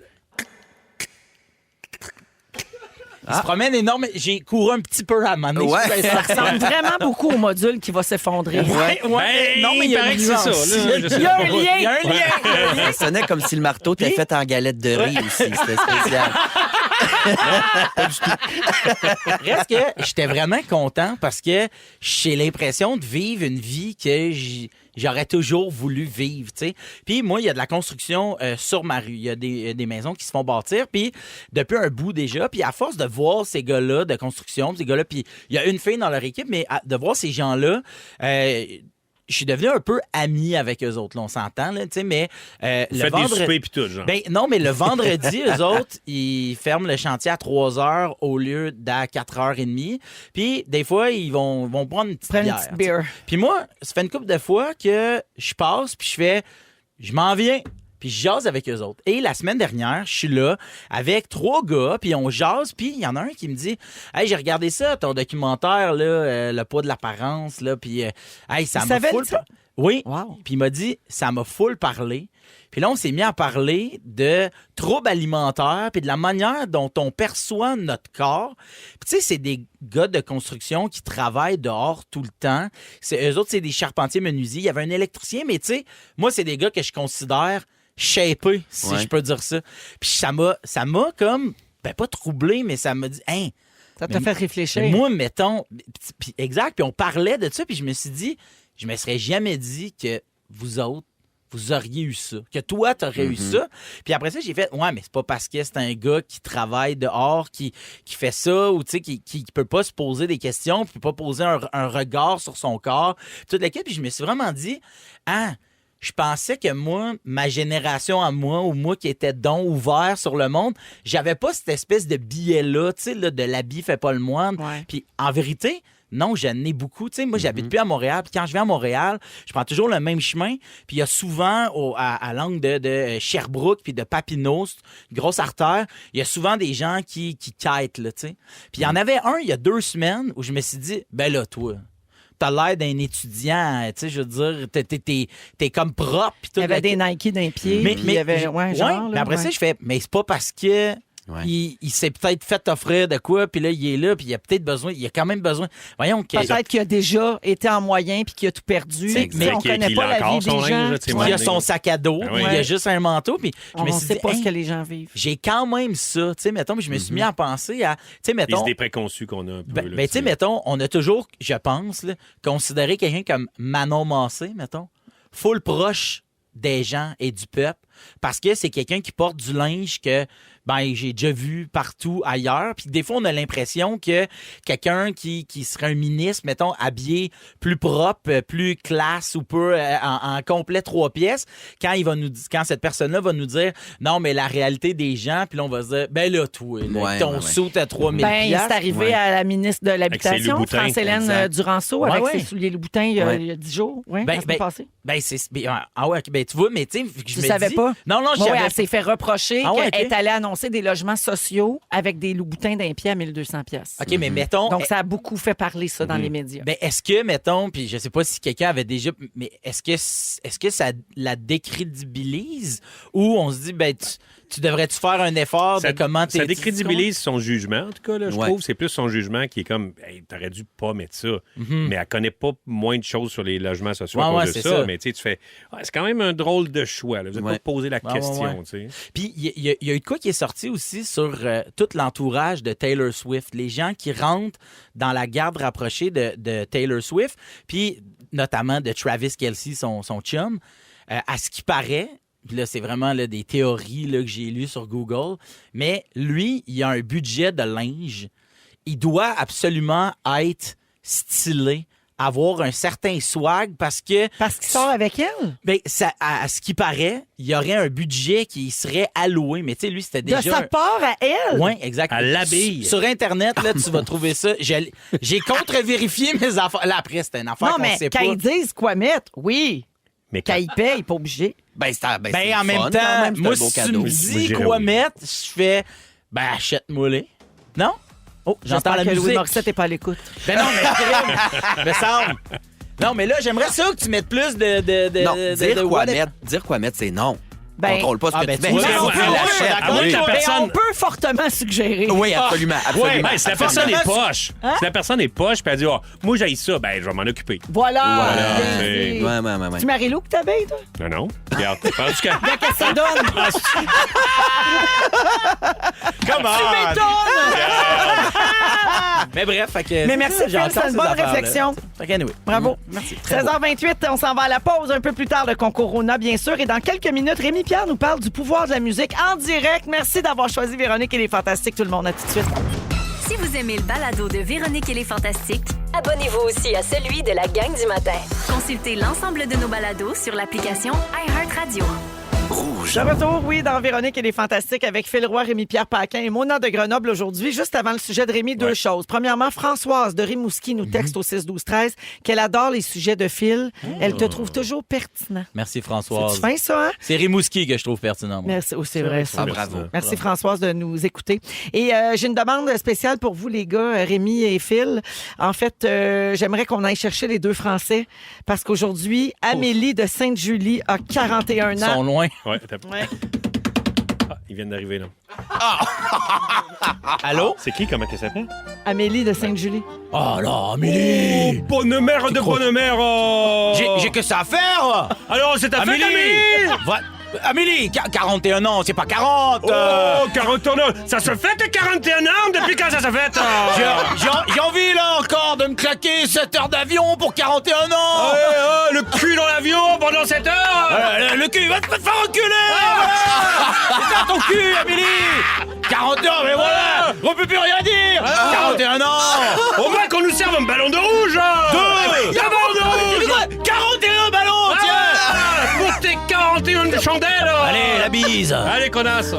Il se promène énorme. J'ai couru un petit peu à maner. Ouais. Ça ressemble vraiment beaucoup au module qui va s'effondrer. Ouais. Ben, non, mais il y a paraît une que c'est ça. nuance. Là, je sais Il y a pas. un lien. Il y a un lien. Ça sonnait comme si le marteau était fait en galette de riz aussi. C'était spécial. Reste que j'étais vraiment content parce que j'ai l'impression de vivre une vie que j'aurais toujours voulu vivre, tu sais. Puis moi, il y a de la construction sur ma rue. Il y a des maisons qui se font bâtir, puis depuis un bout déjà. Puis à force de voir ces gars-là de construction, ces gars-là, puis il y a une fille dans leur équipe, mais de voir ces gens-là... je suis devenu un peu ami avec eux autres, là, on s'entend, là, tu sais, mais le Faites des vendredi... soupers puis tout, genre. Ben, non, mais le vendredi, eux autres, ils ferment le chantier à 3 heures au lieu d'à 4h30. Puis, des fois, ils vont prendre une petite Prends une bière. petite bière. Puis moi, ça fait une couple de fois que je passe, puis je fais, je m'en viens. Puis je jase avec eux autres. Et la semaine dernière, je suis là avec 3 gars, puis on jase, puis il y en a un qui me dit « Hey, j'ai regardé ça, ton documentaire, là, Le poids de l'apparence, là, puis hey, ça Il m'a savait full... ça? Oui. Wow. Puis il m'a dit « Ça m'a full parlé. » Puis là, on s'est mis à parler de troubles alimentaires puis de la manière dont on perçoit notre corps. Puis tu sais, c'est des gars de construction qui travaillent dehors tout le temps. Eux autres, c'est des charpentiers menuisiers. Il y avait un électricien, mais tu sais, moi, c'est des gars que je considère shapés, si je peux dire ça. Puis ça m'a comme, ben pas troublé, mais ça m'a dit, hein, Ça t'a fait réfléchir. moi, mettons, puis exact, puis on parlait de ça, puis je me suis dit, je me serais jamais dit que vous autres, vous auriez eu ça, que toi, t'aurais eu ça. Puis après ça, j'ai fait, ouais, mais c'est pas parce que c'est un gars qui travaille dehors, qui fait ça, ou tu sais, qui peut pas se poser des questions, qui peut pas poser un regard sur son corps, toute l'équipe. Puis je me suis vraiment dit, ah, je pensais que moi, ma génération à moi, ou moi qui était donc ouvert sur le monde, j'avais pas cette espèce de billet-là, tu sais, là, de l'habit fait pas le moine. Ouais. Puis en vérité, non, j'en ai beaucoup. Tu sais, moi, j'habite plus à Montréal. Puis quand je vais à Montréal, je prends toujours le même chemin. Puis il y a souvent, à l'angle de Sherbrooke puis de Papineau, une grosse artère, il y a souvent des gens qui quittent, là, tu sais. Puis il y en avait un, il y a 2 semaines, où je me suis dit, ben là, toi, t'as l'air d'un étudiant, tu sais, je veux dire, t'es comme propre. Pis tout Il y avait le- des Nike d'un pied. Mais puis il y avait, ouais, genre, mais là, après ouais. ça, je fais, mais c'est pas parce que Ouais. Il s'est peut-être fait offrir de quoi, puis là, il est là, puis il a peut-être besoin, il a quand même besoin. Voyons, Peut-être qu'il a déjà été en moyen puis qu'il a tout perdu. C'est Mais on qu'il- connaît qu'il pas a la vie encore des son gens. linge, tu sais, il a son sac à dos, Ah puis oui. il a juste un manteau, puis je On me ne suis sait dit, pas ce hey, que les gens vivent. j'ai quand même ça, tu sais, mettons, puis je me suis mis à penser à, tu sais, Les mettons, idées préconçues qu'on a un peu. ben, là, ben, tu sais, mettons, on a toujours, je pense, là, considéré quelqu'un comme Manon Massé, mettons, full proche des gens et du peuple, parce que c'est quelqu'un qui porte du linge que j'ai déjà vu partout ailleurs. Puis des fois, on a l'impression que quelqu'un qui serait un ministre, mettons, habillé plus propre, plus classe ou peu en complet 3 pièces, quand cette personne-là va nous dire non, mais la réalité des gens, puis là, on va se dire ben là, toi, là, Ouais, ton ouais. saut à 3000 Ben, piastres. c'est arrivé Ouais. à la ministre de ses l'Habitation, Louboutins, France-Hélène exact. Duranceau, Ouais, avec ouais. ses souliers Louboutin il y a 10 jours. Oui, Ben, la semaine passée. Ah ouais, ok, ben tu vois, mais tu sais, je Tu me savais dis- pas? Non, je Oui, savais elle s'est fait reprocher Ah ouais, qu'elle ok. est allée annoncer des logements sociaux avec des Louboutins d'un pied à 1200 pièces. OK, mais mettons. Donc, ça a beaucoup fait parler ça dans les médias. Ben, est-ce que, mettons, puis je sais pas si quelqu'un avait déjà, mais est-ce que ça la décrédibilise ou on se dit, ben, tu devrais-tu faire un effort de comment t'es. Ça décrédibilise son jugement, en tout cas, là, je Ouais. trouve. C'est plus son jugement qui est comme, hey, t'aurais dû pas mettre ça. Mais elle connaît pas moins de choses sur les logements sociaux à Ouais, cause ouais, de c'est ça. ça. Mais tu sais, tu fais, c'est quand même un drôle de choix. Là. Vous n'avez Ouais. pas posé la Ouais, question, ouais. tu sais. Puis il y a eu de quoi qui est sorti aussi sur tout l'entourage de Taylor Swift. Les gens qui rentrent dans la garde rapprochée de Taylor Swift, puis notamment de Travis Kelce, son chum. À ce qui paraît, puis là, c'est vraiment là, des théories là, que j'ai lues sur Google, mais lui, il a un budget de linge. Il doit absolument être stylé, avoir un certain swag parce que... Parce qu'il sort avec elle? Ben, à ce qui paraît, il y aurait un budget qui serait alloué. Mais tu sais, lui, c'était De déjà... sa part à elle? Oui, exact. Elle l'habille. Sur Internet, là, tu vas trouver ça. J'ai contre-vérifié mes affaires. Là, après, c'était une affaire Non, qu'on mais sait quand pas. ils disent quoi mettre, oui. Mais Quand ils payent, il n'est pas obligé. Ben, c'est Ben, en fun, même quand temps, même, c'est moi, un beau si tu cadeau. me Moi, dis j'irais quoi oui. mettre, je fais, ben, achète-moi les. Non? Oh, j'entends J'espère la que Louis musique. Morissette n'est pas à l'écoute. Ben non, mais me semble. Non, mais là, j'aimerais ça que tu mettes plus Non, de dire quoi mettre, c'est non. Ben, Contrôle pas ce que ben, tu tu mets. vois, Il faut on que peut- tu ouais, l'achètes. d'accord. À moins que la Oui. Mais personne... on peut fortement suggérer. Oui, absolument. absolument. Ben, si la personne est Forcément, poche, si la personne est poche, puis elle dit, oh, moi, j'aille ça, ben, je vais m'en occuper. Voilà. Voilà, Bien c'est- dit. Ouais. Tu Marie-Lou que t'habilles, toi? Non, non. Regarde. Penses-tu que... Qu'est-ce que ça donne? Comment? Tu m'étonnes! Mais bref, fait que. Mais merci, j'ai Phil, encore c'est une ces bonne affaires-là. réflexion. Fait qu'anyway. Bravo. Merci. Très beau. 16h28, on s'en va à la pause. Un peu plus tard, le concours Rona, bien sûr. Et dans quelques minutes, Rémi Pierre nous parle du pouvoir de la musique en direct. Merci d'avoir choisi Véronique et les Fantastiques, tout le monde. À tout de suite. Si vous aimez le balado de Véronique et les Fantastiques, Abonnez-vous aussi à celui de la gang du matin. consultez l'ensemble de nos balados sur l'application iHeartRadio. Rouge. De retour, oui, dans Véronique et les Fantastiques avec Phil Roy, Rémi-Pierre Paquin et Mona de Grenoble aujourd'hui. Juste avant le sujet de Rémi, deux Ouais. choses. Premièrement, Françoise de Rimouski nous texte au 6-12-13 qu'elle adore les sujets de Phil. Elle te trouve toujours pertinent. Merci, Françoise. C'est fin, ça, hein? C'est Rimouski que je trouve pertinent. moi. Merci. Oh, c'est vrai, ça. Ah, bravo. Merci Françoise de nous écouter. Et j'ai une demande spéciale pour vous, les gars, Rémi et Phil. En fait, j'aimerais qu'on aille chercher les deux Français parce qu'aujourd'hui, Amélie de Sainte-Julie a 41 Ils sont ans. loin. Ouais, Ouais. Ah, ils viennent d'arriver, là. Allô? C'est qui? Comment elle s'appelle? Amélie de Sainte-Julie. Oh là, Amélie! Bonne mère de bonne mère! Oh! J'ai que ça à faire! Alors, c'est ta fête, Amélie! Amélie, 41 ans, c'est pas 40! Oh, 41 ans! Ça se fête 41 ans? Depuis quand ça se fête? J'ai envie, là, encore, de me claquer 7 heures d'avion pour 41 ans! Le cul dans l'avion pendant 7 heures! Le cul, va te faire enculer! C'est ton cul, Amélie! 40 ans, mais voilà! On peut plus rien dire! 41 ans! Au moins qu'on nous serve un ballon de rouge! Deux! Un ballon de rouge! 41 ballons, tiens! Pour tes 41 chandelles! Allez, la bise! Allez, connasse!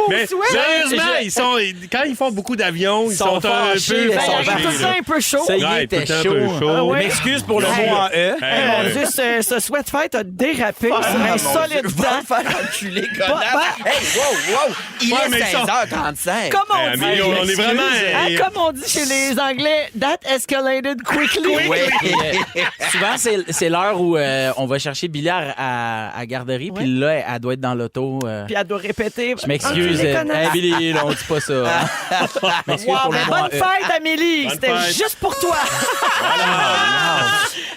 Mais sérieusement, quand ils font beaucoup d'avions, ils sont un peu fâchés, Ben, sont il arrive tout le temps un peu chaud. Ça, il Ouais, était tout le temps un peu chaud. chaud. Ah ouais. Ouais. M'excuse pour le Hey. mot en E. Mon Dieu, ce sweat-fight a dérapé sur un solide Va dent. te faire enculer, Bah, connasse. Hey, wow! Il Ouais, est mais 16h35. Comme on dit, Amélie, on est vraiment... comme on dit chez les Anglais, that escalated quickly. Puis, souvent, c'est l'heure où on va chercher Billy à garderie, puis là, elle doit être dans l'auto. Puis elle doit répéter. Je m'excuse. Ah, tu les Hey, Billy, là, on dit pas ça. hein. Je m'excuse Wow, pour le mais mot en bonne E. fête, Amélie! Bonne C'était fête. juste pour toi!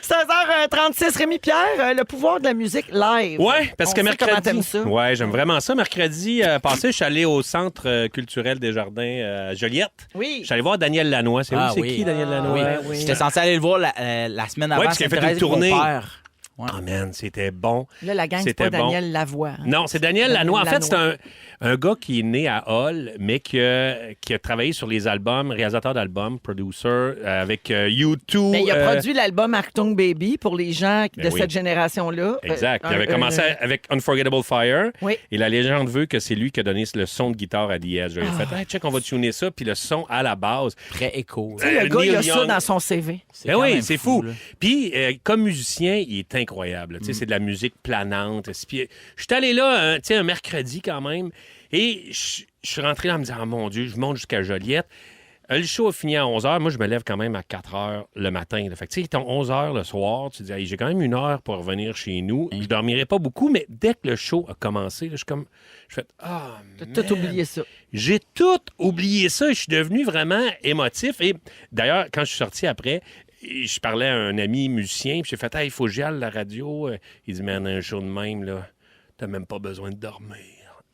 16h36, Rémi-Pierre, le pouvoir de la musique live. Ouais, parce On que sait comment mercredi. t'aimes ça. Ouais, j'aime vraiment ça. Mercredi passé, je suis allé au Centre culturel des Jardins à Joliette. Oui. Je suis allé voir Daniel Lanois. C'est Oui. qui, Daniel Lanois? Oui. oui. J'étais censé aller le voir la semaine avant. parce qu'il a fait une Sainte-Thérèse avec mon tournée. père. Ouais. Oh man, c'était bon. Là, la gang, c'est C'était pas bon. Daniel Lavoie. hein. Non, c'est Daniel Daniel Lanois. En fait, Lanois. c'est un gars qui est né à Hull, mais qui a travaillé sur les albums, réalisateur d'albums, producer, avec U2. Mais il a produit l'album Achtung Baby pour les gens de Ben oui. cette génération-là. Exact. Il avait commencé avec Unforgettable Fire. Oui. Et la légende veut que c'est lui qui a donné le son de guitare à The Edge. J'avais fait, hey, check, on va tuner ça. Puis le son à la base. Très écho. Tu sais, le gars, il a Neil ça Young. dans son CV. Ben quand oui, même c'est fou. là. Puis, comme musicien, il est incroyable. Tu sais, c'est de la musique planante. Puis, je suis allé là, tu sais, un mercredi quand même, et je suis rentré là en me disant, oh, mon Dieu, je monte jusqu'à Joliette. Le show a fini à 11h. Moi, je me lève quand même à 4h le matin. Là. Fait que, tu sais, il est 11h le soir. Tu te dis, hey, j'ai quand même 1 heure pour revenir chez nous. Je dormirai pas beaucoup, mais dès que le show a commencé, là, je suis comme... Je fais, ah, T'as tout oublié ça. j'ai tout oublié ça. Je suis devenu vraiment émotif. Et d'ailleurs, quand je suis sorti après, je parlais à un ami musicien, puis j'ai fait, hey, il faut que j'y aille à la radio. Il dit, man, un show de même, là, t'as même pas besoin de dormir.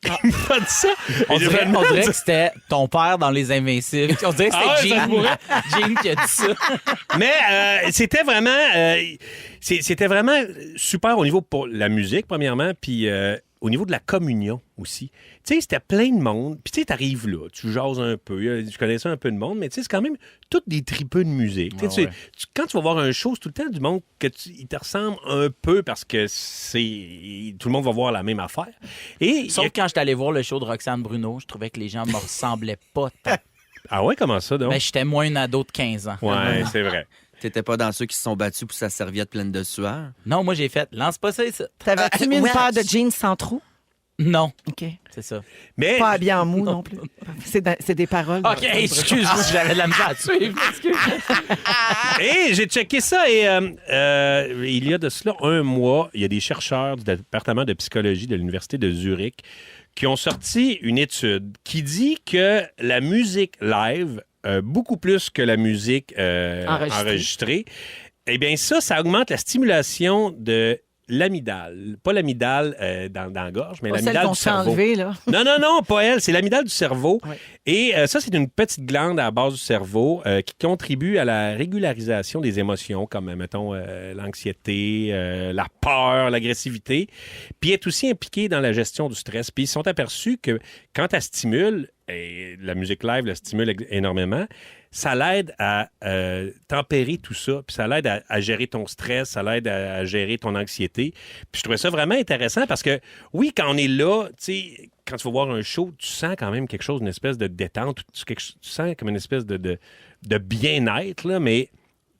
Il m'a dit ça. On Et j'ai dirait, fait, on dirait que c'était ton père dans Les Invincibles. On dirait que Ah ouais, c'était ça se pourrait. Gene qui a dit ça. Mais c'était vraiment super au niveau pour la musique, premièrement, puis au niveau de la communion aussi. Tu sais, c'était plein de monde. Puis tu sais, t'arrives là, tu jases un peu. Je connaissais un peu de monde, mais tu sais, c'est quand même toutes des tripeux de musique. Tu sais, Ouais. quand tu vas voir un show, c'est tout le temps du monde il te ressemble un peu parce que tout le monde va voir la même affaire. Et Sauf quand j'étais allé voir le show de Roxane Bruno, je trouvais que les gens me ressemblaient pas tant. Ah ouais, comment ça, donc? Ben, j'étais moins une ado de 15 ans. Ouais, c'est vrai. T'étais pas dans ceux qui se sont battus pour sa serviette pleine de sueur? Non, moi, j'ai fait, lance pas ça. T'avais-tu mis une ouais. paire de jeans sans trou? Non, OK. c'est ça. Mais Pas habillé en mou non plus. C'est des paroles. OK, excuse-moi, j'avais de la misère à suivre. Et j'ai checké ça et il y a de cela 1 mois, il y a des chercheurs du département de psychologie de l'Université de Zurich qui ont sorti une étude qui dit que la musique live, beaucoup plus que la musique enregistrée, eh bien ça augmente la stimulation de l'amygdale. Pas l'amygdale dans la gorge, mais Pas celle l'amygdale qu'on du s'est cerveau. enlevée, là. Non, pas elle. C'est l'amygdale du cerveau. Ouais. Et ça, c'est une petite glande à la base du cerveau qui contribue à la régularisation des émotions, comme, mettons, l'anxiété, la peur, l'agressivité. Puis elle est aussi impliquée dans la gestion du stress. Puis ils se sont aperçus que quand elle stimule, et la musique live la stimule énormément, ça l'aide à tempérer tout ça, puis ça l'aide à gérer ton stress, ça l'aide à gérer ton anxiété. Puis je trouvais ça vraiment intéressant parce que, oui, quand on est là, tu sais, quand tu vas voir un show, tu sens quand même quelque chose, une espèce de détente, tu sens comme une espèce de bien-être, là, mais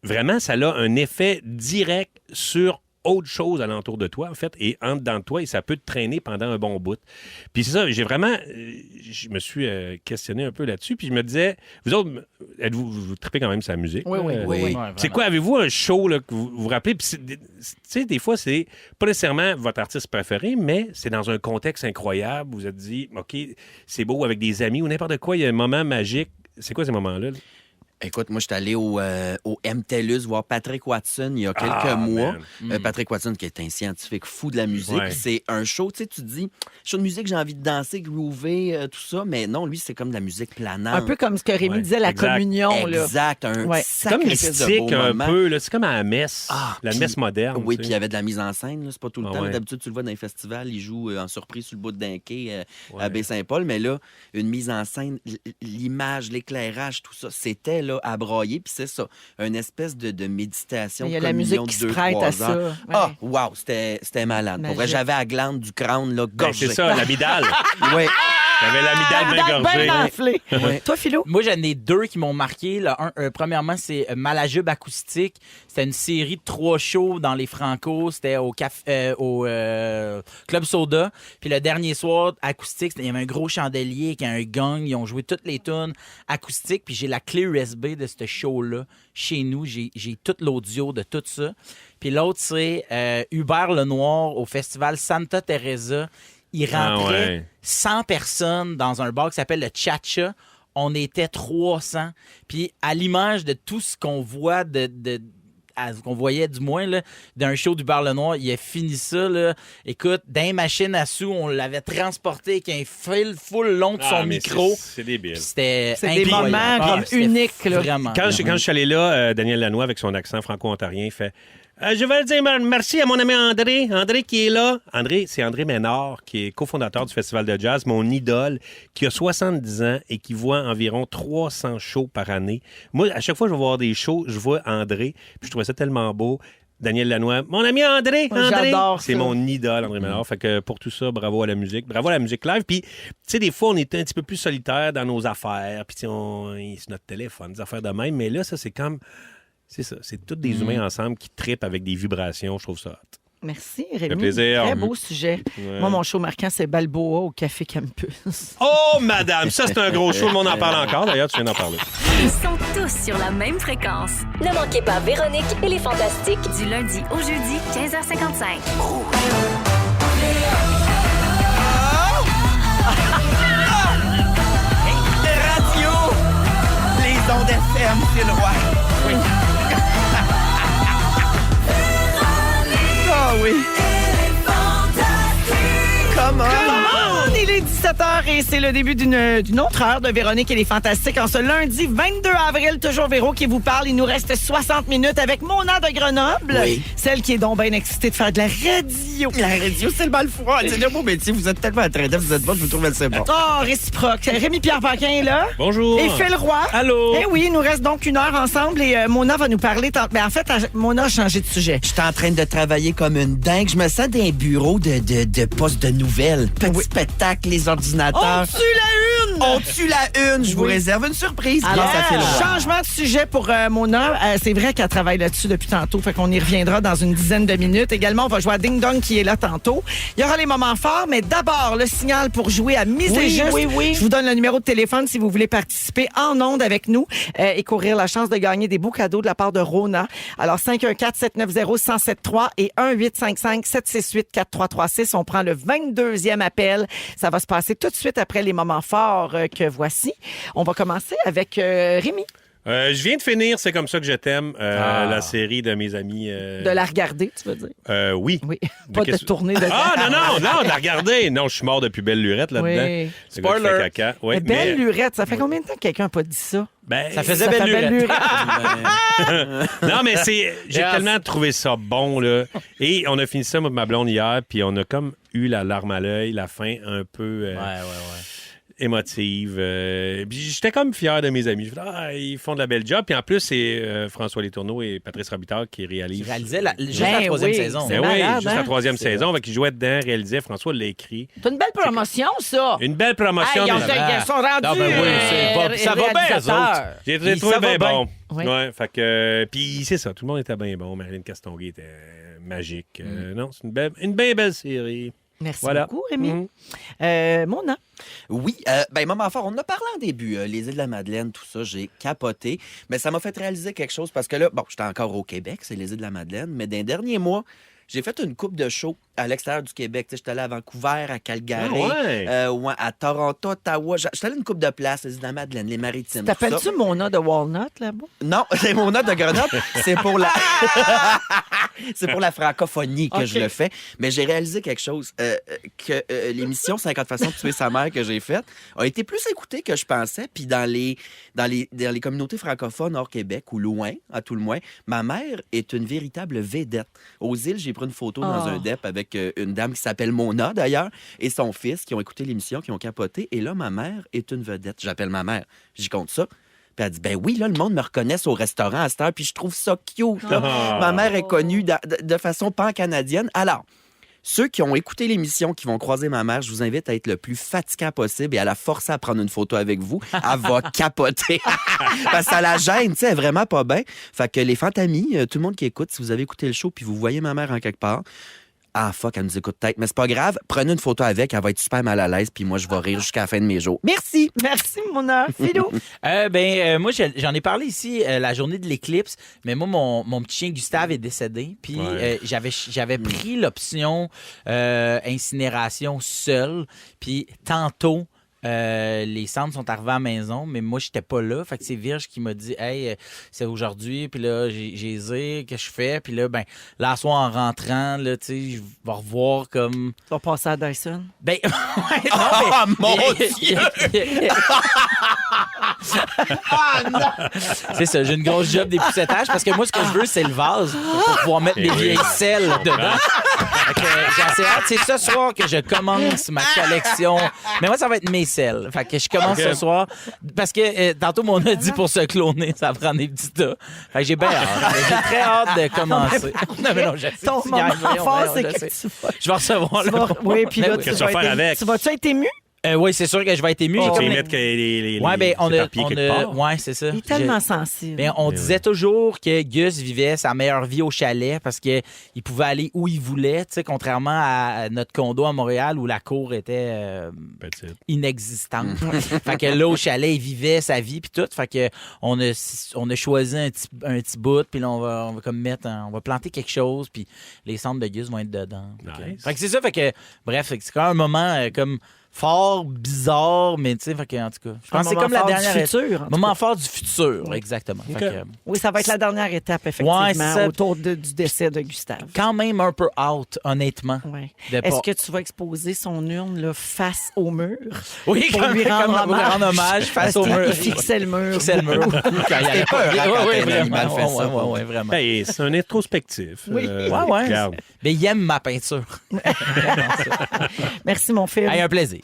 vraiment, ça a un effet direct sur autre chose alentour de toi, en fait, et en dedans de toi, et ça peut te traîner pendant un bon bout. Puis c'est ça, j'ai vraiment... je me suis questionné un peu là-dessus, puis je me disais, vous autres, vous tripez quand même sur la musique? Oui, là? oui, oui. Oui. Ouais, C'est vraiment. quoi, avez-vous un show là, que vous vous rappelez? Puis tu sais, des fois, c'est pas nécessairement votre artiste préféré, mais c'est dans un contexte incroyable. Vous vous êtes dit, OK, c'est beau avec des amis ou n'importe quoi, il y a un moment magique. C'est quoi ces moments-là? Écoute, moi, je suis allé au MTELUS voir Patrick Watson il y a quelques mois. Patrick Watson, qui est un scientifique fou de la musique. Ouais. C'est un show, tu sais, tu te dis, show de musique, j'ai envie de danser, groover, tout ça. Mais non, lui, c'est comme de la musique planante. Un peu comme ce que Rémi Ouais, disait, la exact. communion. Là. Exact, un Ouais. C'est comme sacré espèce de mystique beau un moment. peu. Là. C'est comme à la messe. La puis- messe moderne. Oui, tu puis il sais. y avait de la mise en scène, là, c'est pas tout le Ah temps. ouais. D'habitude, tu le vois dans les festivals, il joue en surprise sur le bout d'un quai à Ouais. Baie-Saint-Paul. Mais là, une mise en scène, l'image, l'éclairage, tout ça, c'était là. là, à broyer. Puis c'est ça, une espèce de méditation. Il y a de la musique communion qui de se 2, prête 3 à ça. heures. Ouais. Ah, wow, c'était malade. Pour vrai, Magique. j'avais la glande du crâne, là, Ben, gorgée. c'est ça, l'amidale. Oui. J'avais l'amidale bien gorgée. Ben enflé. Ouais. Toi, Philo? Moi, j'en ai deux qui m'ont marqué. Premièrement, c'est Malajube Acoustique. C'était une série de 3 shows dans les Franco. C'était au Club Soda. Puis le dernier soir, acoustique, il y avait un gros chandelier avec un gong. Ils ont joué toutes les tunes acoustiques. Puis j'ai la clé USB de ce show-là. Chez nous, j'ai tout l'audio de tout ça. Puis l'autre, c'est Hubert Lenoir au festival Santa Teresa. Il rentrait 100 personnes dans un bar qui s'appelle le Cha-Cha. On était 300. Puis à l'image de tout ce qu'on voit qu'on voyait du moins là, d'un show du Bar Lenoir, il a fini ça. Là. Écoute, dans les machines à sous, on l'avait transporté avec un fil full long de son micro. C'est débile. Puis c'était C'est des incroyable. moments comme c'était uniques, là. Vraiment. Quand je suis allé là, Daniel Lanois, avec son accent franco-ontarien, il fait je vais dire merci à mon ami André. André qui est là. C'est André Ménard, qui est cofondateur du Festival de jazz, mon idole, qui a 70 ans et qui voit environ 300 shows par année. Moi, à chaque fois que je vais voir des shows, je vois André, puis je trouvais ça tellement beau. Daniel Lanois, mon ami André, J'adore c'est ça. mon idole, André Ménard. Fait que pour tout ça, bravo à la musique. Bravo à la musique live. Puis, tu sais, des fois, on était un petit peu plus solitaire dans nos affaires. Puis, c'est notre téléphone, des affaires de même. Mais là, ça, c'est comme... C'est ça. C'est tous des humains ensemble qui trippent avec des vibrations. Je trouve ça hot. Merci, Rémi. fait plaisir. Très beau sujet. Ouais. Moi, mon show marquant, c'est Balboa au Café Campus. Oh, madame! Ça, c'est un gros show. Le monde en parle encore. D'ailleurs, tu viens d'en parler. Ils sont tous sur la même fréquence. Ne manquez pas Véronique et les Fantastiques. Du lundi au jeudi, 15h55. Radio! Les ondes FM, c'est le roi. Oui. Ah oui. Comment? Il est 17h et c'est le début d'une autre heure de Véronique et les Fantastiques. En ce lundi 22 avril, toujours Véro qui vous parle. Il nous reste 60 minutes avec Mona de Grenoble. Oui. Celle qui est donc bien excitée de faire de la radio. La radio, c'est le bal froid. C'est le beau métier. Vous êtes tellement attrayant, vous êtes bon, je vous trouve assez bon. Oh, réciproque. Rémi-Pierre Paquin est là. Bonjour. Et Phil Roy. Allô? Eh oui, il nous reste donc 1 heure ensemble et Mona va nous parler. Ben, en fait, Mona a changé de sujet. Je suis en train de travailler comme une dingue. Je me sens d'un bureau de poste de nouvelles. Petit spectacle, les ordinateurs. On tue la une! On tue la une. Je vous Oui. réserve une surprise. Alors, grâce à Phil Roy. changement de sujet pour Mona. C'est vrai qu'elle travaille là-dessus depuis tantôt, fait qu'on y reviendra dans une dizaine de minutes. Également, on va jouer à Ding Dong qui est là tantôt. Il y aura les moments forts, mais d'abord, le signal pour jouer à Mise et Juste. oui. Je vous donne le numéro de téléphone si vous voulez participer en ondes avec nous et courir la chance de gagner des beaux cadeaux de la part de Rona. Alors, 514-790-1073 et 1-855-768-4336. On prend le 22e appel. Ça va se passer tout de suite après les moments forts que voici. On va commencer avec Rémi. Je viens de finir C'est comme ça que je t'aime, la série de mes amis. De la regarder, tu veux dire? Oui. Oui. Pas de qu'est-ce- tourner de Ah, non, de la regarder. Non, je suis mort depuis Belle Lurette là-dedans. Oui. Le gars qui fait Spoiler. caca. Oui, Mais Belle Lurette, ça fait combien de temps que quelqu'un n'a pas dit ça? ben, Ça faisait Ça belle fait lurette. Non, mais j'ai Yes. tellement trouvé ça bon, là. Et on a fini ça, moi et ma blonde, hier, puis on a comme eu la larme à l'œil, la fin un peu émotive. Puis j'étais comme fier de mes amis. Je me disais, ils font de la belle job. Puis en plus, c'est François Letourneau et Patrice Robitaille qui réalisent. Il réalisait juste Ben la troisième oui, saison. c'est Ben oui, malade, juste hein? la troisième C'est saison. Fait qu'il jouait dedans, réalisait. François l'a écrit. C'est une belle promotion, ça! Une belle promotion. Hey, mais- ils sont rendus Non, ben oui, ça va bien, eux réalisateurs. autres. J'ai Puis trouvé ça va bien bien. bon. Oui. Ouais, fait que puis c'est ça, tout le monde était bien bon. Marilyn Castonguay était magique. Non, c'est une bien belle série. Merci Voilà. beaucoup, Rémi. Mhm. Mona. Oui, moment fort, on en a parlé en début, les îles de la Madeleine, tout ça, j'ai capoté. Mais ça m'a fait réaliser quelque chose parce que là, bon, j'étais encore au Québec, c'est les îles de la Madeleine, mais dans les derniers mois, j'ai fait une coupe de shows à l'extérieur du Québec. Tu sais, j'étais allé à Vancouver, à Calgary, ouais, à Toronto, Ottawa. J'étais allé à une coupe de place, les îles de la Madeleine, les Maritimes. tout ça. T'appelles-tu Mona de Walnut, là-bas? Non, c'est mon note de Grenoble. C'est pour la... c'est pour la francophonie que Ok. je le fais. Mais j'ai réalisé quelque chose, que l'émission 50 façons de tuer sa mère que j'ai faite a été plus écoutée que je pensais. Puis dans les communautés francophones hors Québec, ou loin, à tout le moins, ma mère est une véritable vedette. Aux îles, j'ai pris une photo dans un DEP avec une dame qui s'appelle Mona, d'ailleurs, et son fils qui ont écouté l'émission, qui ont capoté. Et là, ma mère est une vedette. J'appelle ma mère. J'y compte ça. Puis Puis elle dit, ben oui, là, le monde me reconnaît au restaurant à cette heure, puis je trouve ça cute. Là. Ma mère est connue de façon pan-canadienne. Alors, ceux qui ont écouté l'émission, qui vont croiser ma mère, je vous invite à être le plus fatigant possible et à la forcer à prendre une photo avec vous. Elle va capoter. Parce que ça la gêne, tu sais, elle est vraiment pas bien. Fait que les fantamis, tout le monde qui écoute, si vous avez écouté le show puis vous voyez ma mère en quelque part, ah, fuck, elle nous écoute peut-être. Mais c'est pas grave. Prenez une photo avec. Elle va être super mal à l'aise. Puis moi, je vais rire jusqu'à la fin de mes jours. Merci. Merci, Mona. Philou. Moi, j'en ai parlé ici la journée de l'éclipse. Mais moi, mon petit chien Gustave est décédé. Puis j'avais pris l'option incinération seule. Puis tantôt, les cendres sont arrivées à la maison, mais moi, j'étais pas là. Fait que c'est Virge qui m'a dit, hey, c'est aujourd'hui. Puis là, j'ai dit, qu'est-ce que je fais? Puis là, là, soir en rentrant, là, tu sais, je vais revoir comme. Tu vas passer à Dyson? Ben, ouais, Oh, mon Dieu! C'est ça, j'ai une grosse job d'époussetage parce que moi, ce que je veux, c'est le vase pour pouvoir mettre des vieilles selles dedans. Fait que j'ai assez hâte. C'est ce soir que je commence ma collection. Mais moi, ça va être mes selles. Fait que je commence ce soir parce que tantôt, on a dit pour se cloner, ça prend des petits tas. Fait que j'ai bien hâte. J'ai très hâte de commencer. Non, je sais. Ton moment fort, c'est que je vais recevoir le. Oui, puis là, Qu'est-ce que tu vas faire avec? Tu vas-tu être ému? Oui, c'est sûr que je vais être ému. Tu vas mettre les éparpillés quelque part. Ouais, c'est ça. Il est tellement sensible. Mais on disait toujours que Gus vivait sa meilleure vie au chalet parce qu'il pouvait aller où il voulait, tu sais, contrairement à notre condo à Montréal où la cour était inexistante. Fait que là, au chalet, il vivait sa vie puis tout. Fait que on a choisi un petit bout puis là, on va comme on va planter quelque chose puis les cendres de Gus vont être dedans. Nice. Fait que c'est ça. Fait que bref, c'est quand même un moment comme fort, bizarre, mais tu sais, en tout cas, je pense que c'est comme la dernière étape. Moment fort du futur, exactement. Okay. Fait que, oui, ça va être la dernière étape, effectivement, autour du décès de Gustave. Quand même un peu out, honnêtement. Ouais. Est-ce que tu vas exposer son urne là, face au mur? Oui, pour lui rendre hommage face au mur. Il fixait le mur. Quand il avait pas vraiment. Vraiment. Hey, c'est un introspectif. Oui. Regarde. Mais il aime ma peinture. Merci, mon fils. Hey, un plaisir.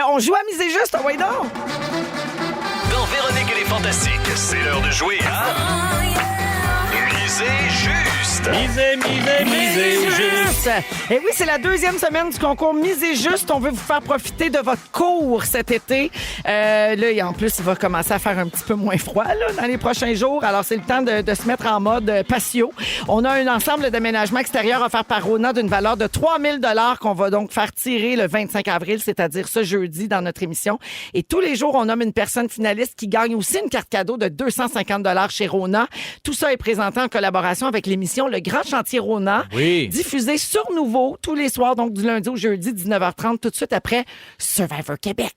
On joue à miser juste, ouais donc. Dans Véronique et les Fantastiques, c'est l'heure de jouer à Miser juste. Misez juste. Et oui, c'est la deuxième semaine du concours Misez juste. On veut vous faire profiter de votre cours cet été. Là, en plus, il va commencer à faire un petit peu moins froid là, dans les prochains jours. Alors, c'est le temps de se mettre en mode patio. On a un ensemble d'aménagements extérieurs offert par Rona d'une valeur de 3 000 $ qu'on va donc faire tirer le 25 avril, c'est-à-dire ce jeudi dans notre émission. Et tous les jours, on nomme une personne finaliste qui gagne aussi une carte cadeau de 250 $ chez Rona. Tout ça est présenté en collaboration avec l'émission Le Grand Chantier Rona, diffusée sur Nouveau tous les soirs, donc du lundi au jeudi, 19h30, tout de suite après Survivor Québec.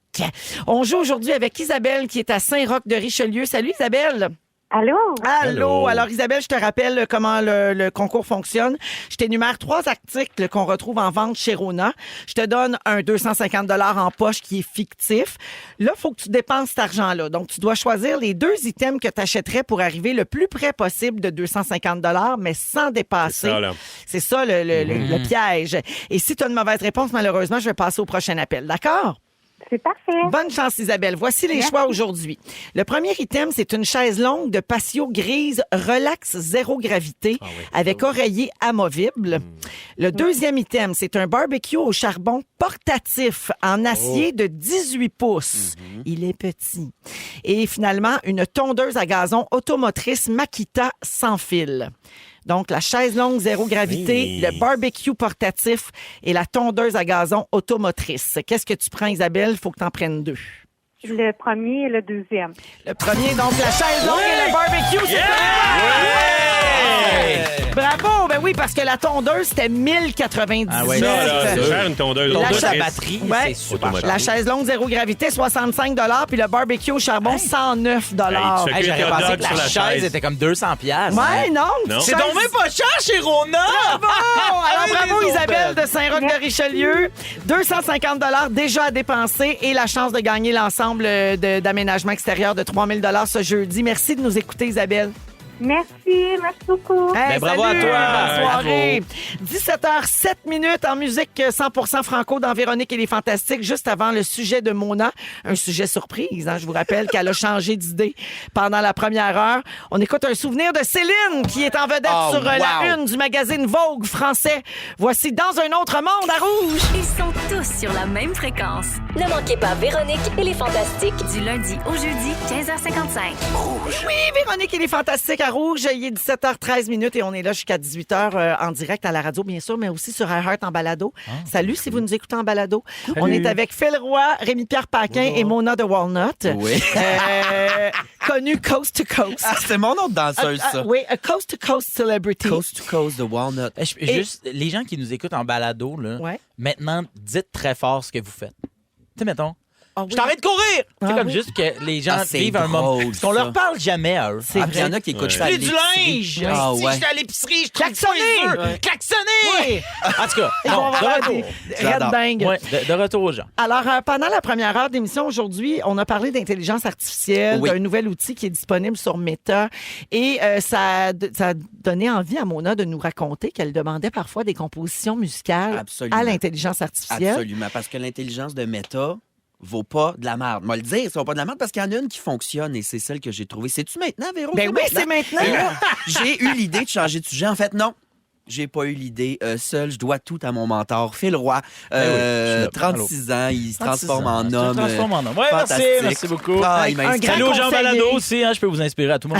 On joue aujourd'hui avec Isabelle qui est à Saint-Roch de Richelieu. Salut Isabelle! Allô? Allô. Alors, Isabelle, je te rappelle comment le concours fonctionne. Je t'énumère 3 articles qu'on retrouve en vente chez Rona. Je te donne un 250 $ en poche qui est fictif. Là, il faut que tu dépenses cet argent-là. Donc, tu dois choisir les 2 items que tu achèterais pour arriver le plus près possible de 250 $, mais sans dépasser. C'est ça, le piège. Et si tu as une mauvaise réponse, malheureusement, je vais passer au prochain appel. D'accord? C'est parfait. Bonne chance, Isabelle. Voici les choix aujourd'hui. Le premier item, c'est une chaise longue de patio grise relax zéro gravité avec oreiller amovible. Le deuxième item, c'est un barbecue au charbon portatif en acier de 18 pouces. Il est petit. Et finalement, une tondeuse à gazon automotrice Makita sans fil. Donc, la chaise longue zéro gravité, le barbecue portatif et la tondeuse à gazon automotrice. Qu'est-ce que tu prends, Isabelle? Il faut que tu en prennes 2. Le premier et le deuxième. Le premier, donc, la chaise longue et le barbecue, c'est Bravo! Ben oui, parce que la tondeuse, c'était 1099. Ah ouais, c'est cher, une tondeuse. Tondeuse à Chris. batterie, c'est super cher. La chaise longue zéro gravité, 65 $, puis le barbecue au charbon, 109 $. Hey, j'aurais hot pensé dog que sur la la chaise chaise. était comme 200 $. Ouais, non. Non. C'est donc même pas cher chez Rona! Bravo! Alors, bravo les Isabelle aubaines. de Saint-Roch de Richelieu. 250 $ déjà à dépenser et la chance de gagner l'ensemble d'aménagements extérieurs de 3 000 $ ce jeudi. Merci de nous écouter, Isabelle. Merci beaucoup. Hey, Ben, bravo à salut, toi. bonne soirée. 17h07 en musique 100% franco dans Véronique et les Fantastiques, juste avant le sujet de Mona. Un sujet surprise, hein. Je vous rappelle qu'elle a changé d'idée pendant la première heure. On écoute un souvenir de Céline qui est en vedette sur la une du magazine Vogue français. Voici Dans un autre monde à Rouge. Ils sont tous sur la même fréquence. Ne manquez pas Véronique et les Fantastiques. Du lundi au jeudi, 15h55. Oui, Véronique et les Fantastiques à Rouge. Il est 17h13 et on est là jusqu'à 18h en direct à la radio, bien sûr, mais aussi sur iHeart en balado. Salut si vous nous écoutez en balado. On est avec Phil Roy, Rémi-Pierre Paquin et Mona de Walnut. Oui. Connue Coast to Coast. Ah, c'est mon nom de danseuse, ça. Oui, a Coast to Coast celebrity. Coast to Coast de Walnut. Juste, les gens qui nous écoutent en balado, là, Ouais. maintenant, dites très fort ce que vous faites. Tu sais, mettons, Ah oui. je t'arrête de courir! Ah C'est comme oui. juste que les gens Ah, c'est vivent un moment. drôle, Parce qu'on ça. leur parle jamais à eux. C'est Ah, puis il y en a qui écoutent ça à Plus du l'épicerie. linge! Ah, Si ouais. j'étais à l'épicerie, je trouve Klaxonner! ça les œufs. Klaxonner! En tout cas, Ils vont non, avoir de des retour. J'adore. red dingues. Ouais, de retour aux gens. Alors, pendant la première heure d'émission aujourd'hui, on a parlé d'intelligence artificielle, Oui. d'un nouvel outil qui est disponible sur Meta. Et ça a donné envie à Mona de nous raconter qu'elle demandait parfois des compositions musicales Absolument. à l'intelligence artificielle. Absolument, parce que l'intelligence de Meta vaut pas de la merde. Moi le dire, ça vaut pas de la merde parce qu'il y en a une qui fonctionne et c'est celle que j'ai trouvée. C'est-tu maintenant, Véro? Ben oui, c'est maintenant. Et là, j'ai eu l'idée de changer de sujet. En fait, non. J'ai pas eu l'idée. Seul, je dois tout à mon mentor, Phil Roy. je suis là. 36 ans, il se 36 transforme ans. en Tu te homme. transformes en homme. Ouais, fantastique. merci beaucoup. Ah, il Un m'inspire. grand Salut aux gens conseiller. balado aussi, hein, je peux vous inspirer à tout moment.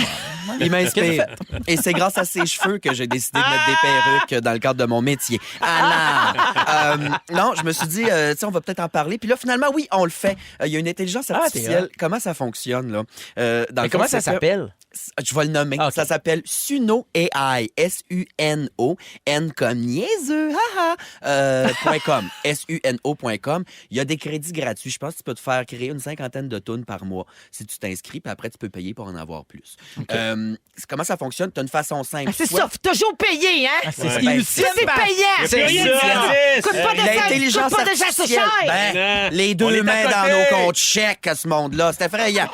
Il m'inspire. Et c'est grâce à ses cheveux que j'ai décidé de mettre des perruques dans le cadre de mon métier. Alors, non, je me suis dit, tu sais, on va peut-être en parler. Puis là, finalement, oui, on le fait. Il y a une intelligence artificielle. Comment ça fonctionne, là? Dans Mais le comment fond, ça c'est que- s'appelle? Je vais le nommer. Ah, ok. Ça s'appelle Suno AI. S-U-N-O. N comme niaiseux. .com. S-U-N-O.com. Il y a des crédits gratuits. Je pense que tu peux te faire créer une 50aine de tonnes par mois si tu t'inscris. Puis après, tu peux payer pour en avoir plus. Comment ça fonctionne? Tu as une façon simple. Ah, c'est Soit- ça, faut toujours payer, hein? Ah, c'est Ouais. ça. Ben, Ils Ça, c'est tiennent payant. C'est rien ça. de gratis. Coûte pas de L'intelligence coûte pas déjà assez artificielle. cher. Ben, les On deux est à mains dans côté. nos comptes chèques à ce monde-là. C'est effrayant.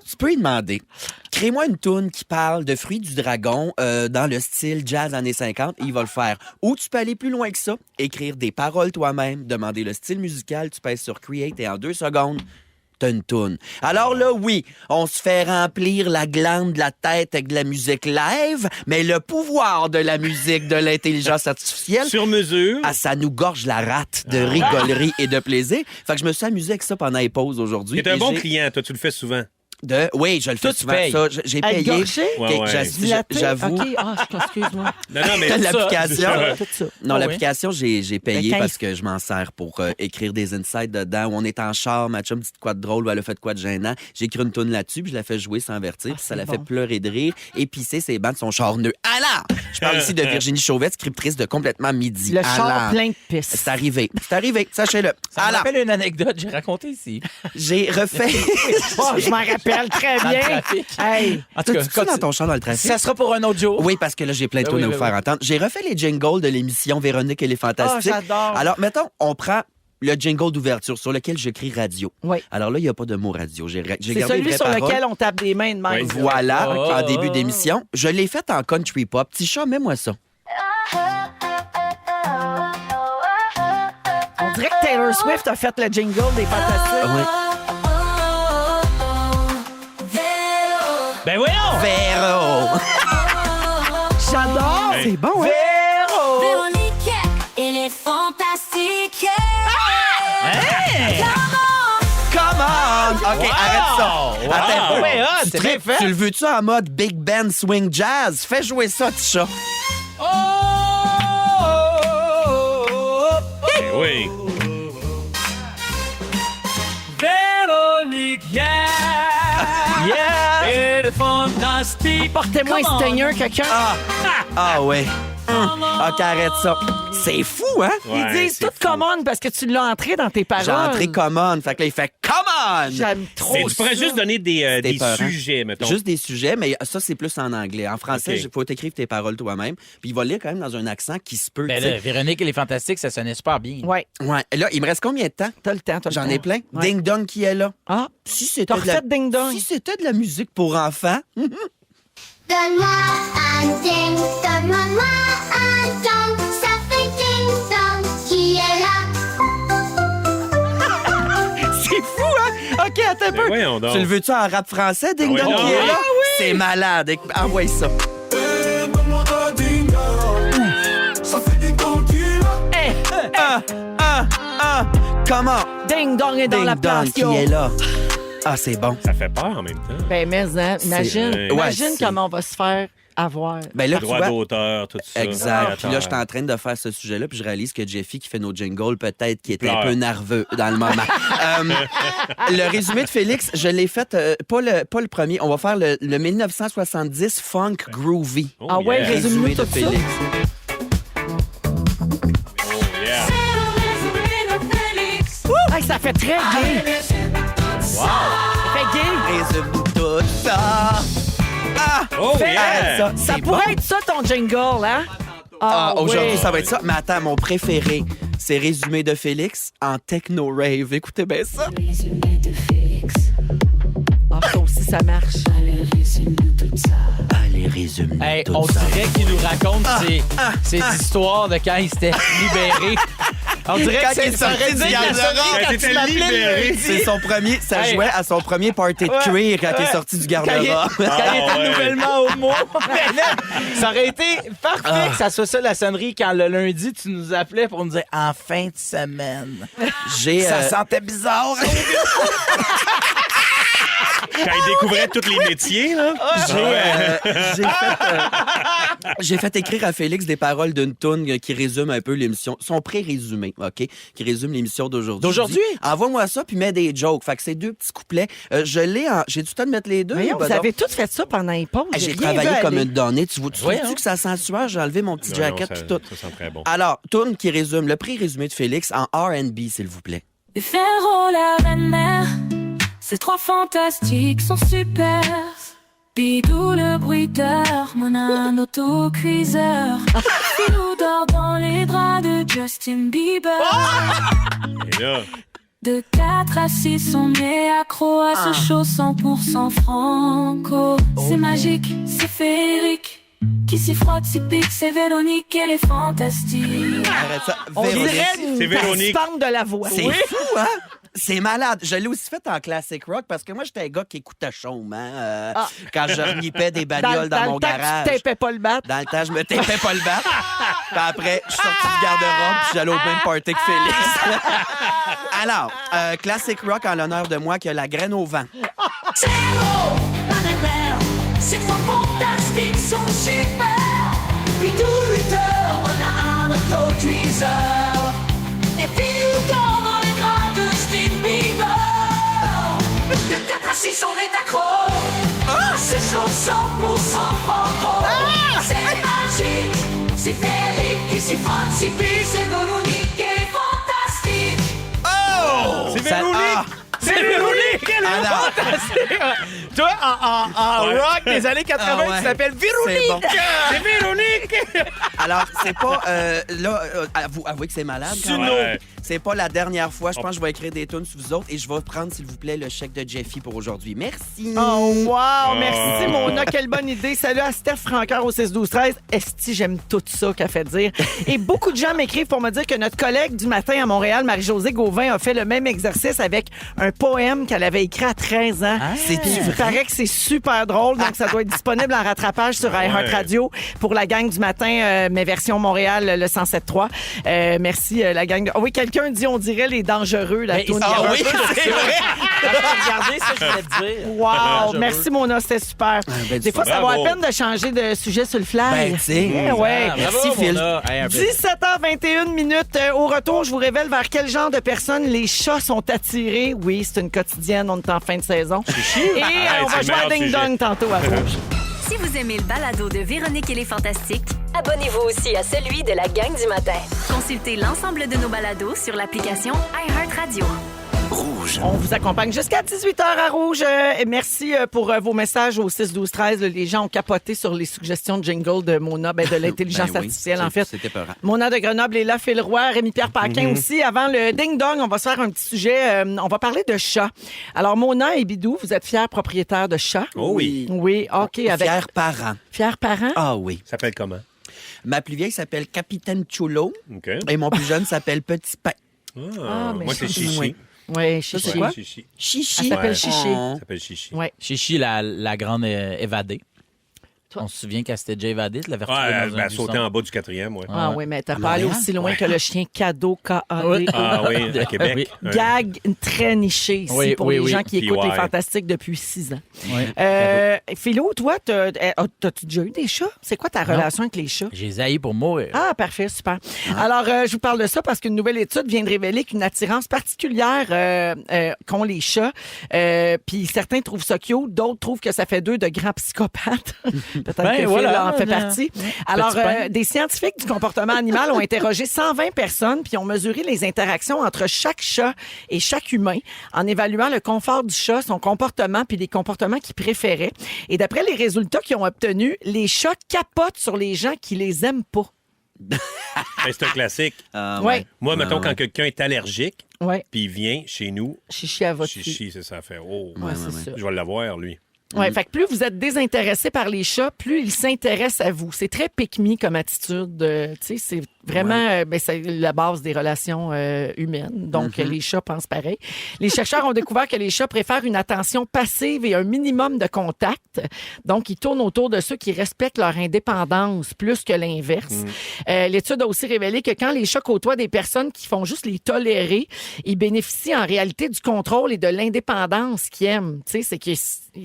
Tu peux lui demander, crée-moi une toune qui parle de fruits du dragon dans le style jazz années 50 et il va le faire. Ou tu peux aller plus loin que ça, écrire des paroles toi-même, demander le style musical, tu pèses sur Create et en 2 secondes, t'as une toune. Alors là, oui, on se fait remplir la glande de la tête avec de la musique live, mais le pouvoir de la musique, de l'intelligence artificielle, Sur mesure. ah, ça nous gorge la rate de rigolerie et de plaisir. Fait que je me suis amusé avec ça pendant les pauses aujourd'hui. Tu es un Et bon j'ai- client, toi, tu le fais souvent. Oui, je le fais Toi, tu souvent. payes. Ça, j'ai Être payé. gorgé? Ouais, ouais. J'avoue. OK, excuse-moi. Non, non, mais L'application. Tout ça. Non, Ah oui? l'application, j'ai payé Ben, 15. parce que je m'en sers pour écrire des insights dedans. Où on est en char, ma chum dit de quoi de drôle ou elle a fait de quoi de gênant. J'écris une toune là-dessus, puis je la fais jouer sans avertir. Puis ça la bon. fait pleurer de rire et pisser ses bancs de son charneux. Alors, je parle ici de Virginie Chauvette, scriptrice de Complètement Midi. Le char Alors, plein de pistes. C'est arrivé, sachez-le. Ça me Alors, rappelle une anecdote que j'ai racontée ici. j'ai refait. Oh, je m'en rappelle très Dans le bien. trafic. Hey, En tout T'as-tu ça cas, dans ton char dans le trafic? ça sera pour un autre jour. Oui, parce que là, j'ai plein de tunes Oui, à vous oui, faire oui. entendre. J'ai refait les jingles de l'émission Véronique et les Fantastiques. Oh, j'adore. Alors, mettons, on prend le jingle d'ouverture sur lequel j'écris radio. Oui. Alors là, il n'y a pas de mot radio. J'ai c'est gardé les celui vraies sur paroles. lequel on tape des mains de même. Oui. Voilà, Oh. en début d'émission. Je l'ai fait en country pop. Petit chat, mets-moi ça. On dirait que Taylor Swift a fait le jingle des Fantastiques. Oui. Ben voyons! Véro! J'adore. Hey. C'est bon, hein? Véro! Véronique et les Fantastiques. Come on! OK, arrête ça. Wow! Attends, Ouais, hot, tu c'est bien fait. Tu le veux-tu en mode Big Band Swing Jazz? Fais jouer ça, petit chat. Eh oui. Véronique, yeah! Et le fantastique. Portez-moi un stinger, quelqu'un. Ah ouais. OK, arrête ça. C'est fou, hein? Ils Ouais, disent c'est tout fou. common parce que tu l'as entré dans tes paroles. J'ai entré common. Fait que là, il fait Come on! J'aime trop Mais tu pourrais ça. juste donner des épeurant. sujets, mettons. Juste des sujets, mais ça, c'est plus en anglais. En français, il OK. faut t'écrire tes paroles toi-même. Puis il va lire quand même dans un accent qui se peut. Ben tu sais. là, Véronique et les Fantastiques, ça sonnait super bien. Ouais, Ouais. Là, il me reste combien de temps? t'as le temps, t'as le J'en temps. ai plein. Ouais. Ding Dong qui est là. Ah, Si c'était t'as de la... refait Ding Dong. Si c'était de la musique pour enfants. Donne-moi un ding, donne-moi un dong, ça fait ding dong qui est là. C'est fou, hein? OK, attends un Mais peu. voyons donc. Tu le veux-tu en rap français, Ding Ah oui, Dong non. qui est là? Ah oui! C'est malade. Envoie ça. Comment? Ding Dong est dans Ding la Dong place, qui yo. est là. Ah, c'est bon. Ça fait peur en même temps. Ben, mais hein, imagine, ouais, imagine c'est- comment on va se faire avoir. Ben là, tu Droit vois... d'auteur, tout ça. Exact. Puis là, je suis en train de faire ce sujet-là, puis je réalise que Jeffy, qui fait nos jingles, peut-être qui était un Pleure. peu nerveux dans le moment. Le résumé de Félix, je l'ai fait, pas le premier. On va faire le 1970 Funk Groovy. Oh, Ah ouais, yeah. résumé. Résumé de tout ça? Félix. Yeah. Hey, ça fait très gay. Ça fait gay. Résume tout ça. Ah! Oh, Fais- yeah. Ça, Ça c'est pourrait bon. être ça, ton jingle, hein? Ah, aujourd'hui, oui. ça va être ça. Mais attends, mon préféré, c'est Résumé de Félix en techno-rave. Écoutez bien ça. Ah, ça aussi, ça marche. Allez, résume Hey, tout on ça. dirait qu'il nous raconte ces histoires de quand il s'était libéré. On dirait Quand que c'est il est sorti du garde-robe. Quand il était libéré. C'est son premier, ça Hey. jouait à son premier party de cuir quand il est sorti du Quand il garde-robe. était ouais. nouvellement homo. Mais là, ça aurait été parfait que ça soit ça la sonnerie quand le lundi, tu nous appelais pour nous dire en fin de semaine. J'ai Ça sentait bizarre. Quand il découvrait tous les métiers, là. j'ai fait écrire à Félix des paroles d'une toune qui résume un peu l'émission, son pré-résumé, OK, qui résume l'émission d'aujourd'hui. D'aujourd'hui? Je dis, envoie-moi ça puis mets des jokes. Fait que c'est deux petits couplets. J'ai du temps de mettre les deux. Voyons, Ben vous donc. avez tous fait ça pendant les pauses. J'ai rien travaillé vu comme aller. une donnée. Tu trouves-tu Voyons. que ça sent sueur? J'ai enlevé mon petit Non, jacket non, puis tout. ça sent très bon. Alors, toune qui résume le pré-résumé de Félix en R&B, s'il vous plaît. Les Ferro, la reine-mère, ces trois fantastiques sont super. Bidou le bruiteur, mon un autocuiseur. Filou dort dans les draps de Justin Bieber. Et là, De 4 à 6, on est accro à ce show 100% franco. C'est magique, c'est féerique. Qui s'y frotte, s'y pique, c'est Véronique, elle est fantastique. Arrête ça. On Véronique. dirait une C'est Véronique. participante de la voix. C'est fou, hein? C'est malade. Je l'ai aussi fait en classic rock parce que moi, j'étais un gars qui écoutait chaume, hein, quand je renippais des bagnoles dans mon le temps garage. que tu tapais pas le bat. Dans le temps, je me tapais pas le bat. Puis après, je suis sorti du garde-robe puis j'allais au même party que Félix. Alors, classic rock en l'honneur de moi qui a la graine au vent. C'est beau, la nightmare. C'est trop fantastique, sont super. Puis tout le temps, on a un autocuiseur. Et puis nous dans les draps de Steve Bieber. De 4 à 6, on est accro. C'est chaud 100% franco. C'est magique, c'est féerique. Qui s'y frotte, s'y pisse, c'est Véronique, elle est fantastique. Oh! c'est Véronique! C'est Véronique, elle est Alors, fantastique. Toi, en Ouais. rock des années 80, Ah ouais. tu t'appelles Véronique. C'est bon. C'est Véronique. Alors, c'est pas... là, avouez que c'est malade. quand même. Ouais. C'est pas la dernière fois. Je pense que je vais écrire des tunes sur vous autres et je vais prendre, s'il vous plaît, le chèque de Jeffy pour aujourd'hui. Merci. Oh, wow! Ah. Merci, Mona. Quelle bonne idée. Salut à Steph Francaire au 6-12-13. Esti, j'aime tout ça qu'elle fait dire. Et beaucoup de gens m'écrivent pour me dire que notre collègue du matin à Montréal, Marie-Josée Gauvin, a fait le même exercice avec un poème qu'elle avait écrit à 13 ans. C'est-tu Puis, il vrai? paraît que c'est super drôle, donc ça doit être disponible en rattrapage sur iHeartRadio pour la gang du matin, mais version Montréal, le 107.3. Merci, la gang. Ah oui, quelqu'un dit, on dirait les dangereux, la Mais toune. ah oui, c'est vrai. Regardez ça, je voulais te dire. Wow! Dangereux. Merci, Mona, c'était super. ben, Des fois, ça vaut bravo. la peine de changer de sujet sur le fly. Ben, tu sais. Ouais. Ah, Merci, bravo, Phil. Mona. Hey, un peu. 17h21 minutes. Au retour, je vous révèle vers quel genre de personnes les chats sont attirés. Oui, c'est une quotidienne, on est en fin de saison. Et on va c'est le jouer à meilleur Ding sujet. Dong tantôt à Rouge. Si vous aimez le balado de Véronique et les Fantastiques, Abonnez-vous aussi à celui de la gang du matin. consultez l'ensemble de nos balados sur l'application iHeartRadio. Rouge. Rouge. On vous accompagne jusqu'à 18h à Rouge. Et merci pour vos messages au 6-12-13. Les gens ont capoté sur les suggestions de jingle de Mona, de l'intelligence Ben oui, artificielle, en fait. C'était peurant. Mona de Grenoble est là, Phil Roy, Rémi-Pierre Paquin aussi. Avant le ding-dong, on va se faire un petit sujet. On va parler de chats. Alors, Mona et Bidou, vous êtes fiers propriétaires de chats? Oh oui. Oui, OK. Avec... Fiers parents. Fiers parents? Ah oui. Ça s'appelle comment? Ma plus vieille s'appelle Capitaine Chulo OK. et mon plus jeune s'appelle Petit Pain. mais moi, c'est Chichi. Chichi. Oui, Chichi. c'est quoi? Chichi. Chichi. Elle s'appelle Ouais. Chichi. Oh. Ça s'appelle Chichi. Ouais. Chichi, la grande évadée. Toi? On se souvient qu'elle s'était déjà évadée, tu l'avais retrouvée Ouais, dans un elle buisson. sautait en bas du 4e, ouais. Ah oui, mais t'as À pas allé Montréal? aussi loin que le chien cadeau K.A.D. Ah oui, à Québec. Oui. Ouais. Gag très niché ici Oui, pour oui, les oui. gens qui Puis écoutent ouais. les Fantastiques depuis 6 ans. Ouais. Philo, toi, t'as-tu déjà eu des chats? C'est quoi ta relation avec les chats? J'ai zaï pour mourir. Ah, parfait, super. Alors, je vous parle de ça parce qu'une nouvelle étude vient de révéler qu'une attirance particulière qu'ont les chats. Puis certains trouvent ça cute, d'autres trouvent que ça fait d'eux de grands psychopathes. Peut-être que Phil voilà, en fait partie. Alors, Petit pain. des scientifiques du comportement animal ont interrogé 120 personnes puis ont mesuré les interactions entre chaque chat et chaque humain en évaluant le confort du chat, son comportement puis les comportements qu'il préférait. Et d'après les résultats qu'ils ont obtenus, les chats capotent sur les gens qui les aiment pas. Ben, c'est un classique. Ah, Ouais. Moi, mettons, ouais. quand quelqu'un est allergique, Ouais. puis il vient chez nous, Chichi à votre Chichi, c'est ça, fait oh, Ouais, c'est ça. je vais l'avoir, lui. Ouais, fait que plus vous êtes désintéressé par les chats, plus ils s'intéressent à vous. C'est très pick-me comme attitude. Tu sais, c'est vraiment c'est la base des relations humaines. Donc, les chats pensent pareil. Les chercheurs ont découvert que les chats préfèrent une attention passive et un minimum de contact. Donc, ils tournent autour de ceux qui respectent leur indépendance plus que l'inverse. L'étude a aussi révélé que quand les chats côtoient des personnes qui font juste les tolérer, ils bénéficient en réalité du contrôle et de l'indépendance qu'ils aiment. Tu sais, c'est qu'ils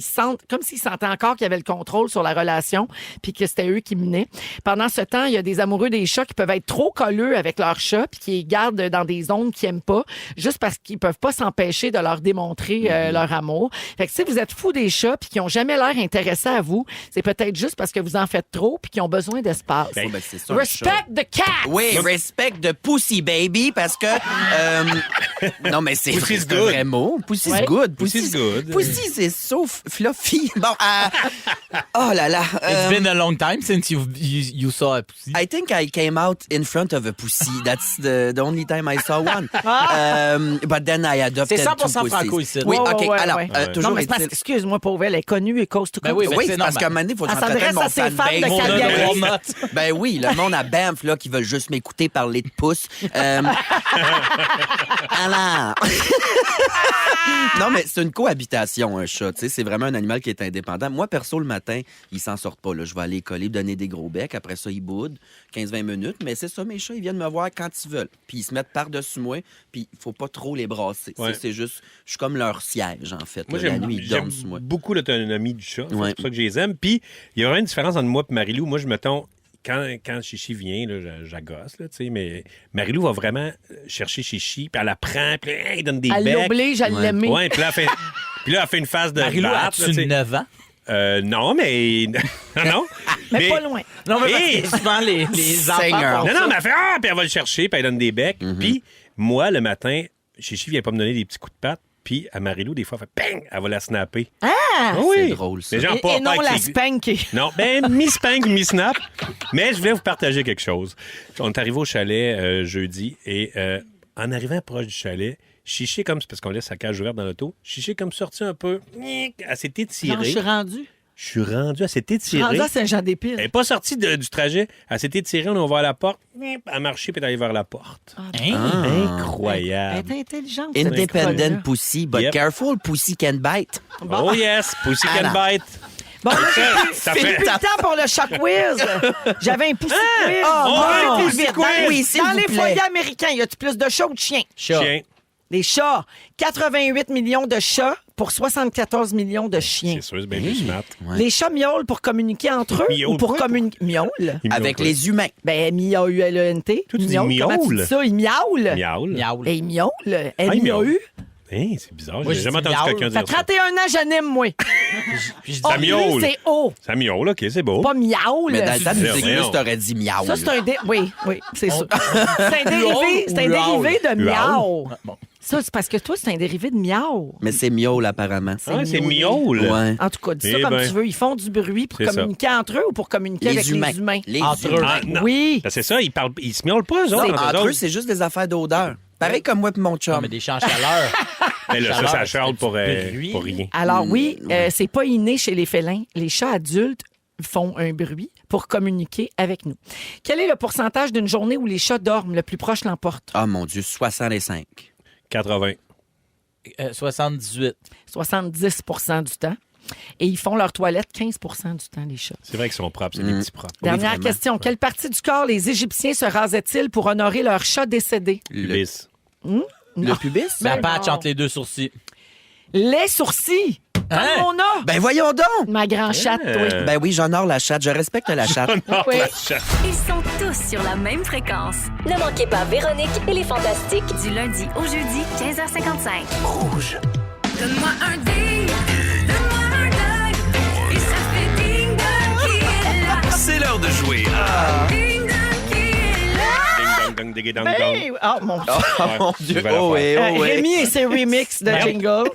sentent comme s'ils sentaient encore qu'il y avait le contrôle sur la relation puis que c'était eux qui menaient. Pendant ce temps, il y a des amoureux des chats qui peuvent être trop colleux avec leurs chats puis qui les gardent dans des zones qu'ils n'aiment pas juste parce qu'ils peuvent pas s'empêcher de leur démontrer leur amour. Fait que si vous êtes fous des chats puis qui ont jamais l'air intéressés à vous, c'est peut-être juste parce que vous en faites trop puis qu'ils ont besoin d'espace. Oh, ben, c'est ça, un Respect chat. the cat! Oui, respect de Pussy Baby parce que. Non, mais c'est Pussy's un good. vrai mot. Pussy's Ouais. good. Pussy's good. Pussy, c'est so fluffy. Bon, oh là là. It's been a long time since you saw a pussy. I think I came out in front of a pussy. That's the only time I saw one. But then I adopted C'est 100% two pussies. franco ici. Oui, Ouais, OK. ouais, Alors, ouais. toujours Non, mais c'est parce est-il- que, excuse-moi, pauvre, elle est connue et cause to Ben cause. oui, Oui, c'est c'est parce normal. qu'à un moment donné, il faut Elle s'entretenir s'adresse mon à ses fans fanbase. de Mon Calgary. Walnut. Ben oui, le monde à Banff là, qui veulent juste m'écouter parler de pouces. Alors. Non, mais c'est une cohabitation, un chat. Tu sais, c'est vraiment un animal qui est indépendant. Moi, perso, le matin, ils s'en sortent pas. Là. Je vais aller coller, donner des gros becs. Après ça, ils boudent 15-20 minutes. Mais c'est ça, mes chats, ils viennent me voir quand ils veulent. Puis ils se mettent par-dessus moi. Puis il faut pas trop les brasser. Ouais. C'est juste, je suis comme leur siège, en fait. Moi, là. La j'aime nuit, ils dorment sur moi. beaucoup l'autonomie du chat. Ouais. C'est pour ça que je les aime. Puis, il y aura une différence entre moi et Marilou. Moi, je mettons, quand Chichi vient, là, j'agace, là, tu sais, mais Marilou va vraiment chercher Chichi, puis elle la prend, puis elle donne des Elle becs. l'oblige à l'aimer. Ouais, puis là, elle fait une phase de Marilou, battre, là, tu as-tu sais. 9 ans? Non, mais... non. Mais pas loin. Non, mais Hey! parce que souvent, les enfants Seigneur. font Non, ça. non, mais elle fait « Ah! » Puis elle va le chercher, puis elle donne des becs. Puis moi, le matin, Chichi vient pas me donner des petits coups de patte, puis à Marilou, des fois, elle fait « Bang! » Elle va la snapper. Ah! oui. C'est drôle, ça. Mais genre, Et pas non avec la les- spanker. Non, ben, mi-spank, mi-snap. Mais je voulais vous partager quelque chose. On est arrivé au chalet jeudi et en arrivant proche du chalet, Chichi, comme c'est parce qu'on laisse sa cage ouverte dans l'auto, Chichi, comme sorti un peu, elle s'est Non, étirée. je suis rendue. Je suis rendu, elle s'est Je suis étirée. rendue à Elle Saint-Jean-des-Piles. n'est pas sortie du trajet. Elle s'est étirée, on a ouvert la porte. Elle a marché puis elle est allée vers la porte. Hein? Incroyable. Elle est intelligente. cette Independent école-là. pussy, but Yep. careful, pussy can bite. Oh yes, Pussy can Alors. bite. Bon, là, Ça j'ai fait... plus le temps pour le chat quiz. J'avais un pussy quiz. Oh, Vite, pussy vite. quiz. Dans- Oui, s'il Dans vous les plaît. foyers américains, y a-tu plus de chats ou de chiens? Chat. Chien. Les chats. 88 millions de chats pour 74 millions de chiens. C'est sûr, c'est bien plus smart. Les chats miaulent pour communiquer entre eux Miaulent ou pour quoi? communiquer... Miaulent? Il Avec miaule les humains. Ben, M-I-A-U-L-E-N-T. Toi, tu dis Miaule. Comment tu miaule? dis ça? Il miaule. pas. Miaule. Miaule. Et il miaule. il M-I-A-U. Hein, c'est bizarre. Moi, J'ai je jamais dis entendu miaule. quelqu'un Ça dire ça. 31 ans, j'anime, moi. Puis je dis, Ça O, miaule. c'est O, Ça miaule, OK, c'est beau. pas miaule. Mais dans le temps de Voyons. musique plus, t'aurais dit miaou. Ça, c'est un... Oui, c'est ça. C'est un Miaule dérivé, ou c'est un dérivé de Miaule? miaou. bon. Ça, c'est parce que toi, c'est un dérivé de miaou. Mais c'est miaule, apparemment. Ah, c'est miaule. Ouais. En tout cas, dis ça Eh comme ben. tu veux. Ils font du bruit pour C'est ça. communiquer entre eux ou pour communiquer avec les humains? Les Entre eux. humains. Ah, non. Oui. Ben, c'est ça, ils se miaulent pas, eux autres. Non, entre eux entre eux, autres. c'est juste des affaires d'odeur. Pareil comme moi et mon Non, chum. mais des champs chaleur. Mais là, ça charle pour bruit. rien. Alors oui, c'est pas inné chez les félins. Les chats adultes font un bruit pour communiquer avec nous. Quel est le pourcentage d'une journée où les chats dorment? Le plus proche l'emporte. Ah, mon Dieu, 65. 80. 78. 70 du temps. Et ils font leur toilette 15 du temps, les chats. C'est vrai qu'ils sont propres, c'est des petits propres. Dernière vraiment. question. Quelle partie du corps les Égyptiens se rasaient-ils pour honorer leur chat décédé? Pubis. Le pubis? La Ben patch non. entre les deux sourcils. Les sourcils! Comme Hein? on a! Ben voyons donc! Ma grand chatte, oui. Ben oui, j'honore la chatte. Je respecte la chatte. Oui. Ils sont tous sur la même fréquence. Ne manquez pas Véronique et les Fantastiques. Du lundi au jeudi, 15h55. Rouge. Donne-moi un ding, donne-moi un dog, et ça fait ding dong qui est là. C'est l'heure de jouer à Ding dong qui est là. Ding dong dong ding dong dong. Hey! Oh mon Dieu! Oh mon Dieu. Nouvelle Oh oui, affaire. oh oui. Rémi et ses remixes de jingle.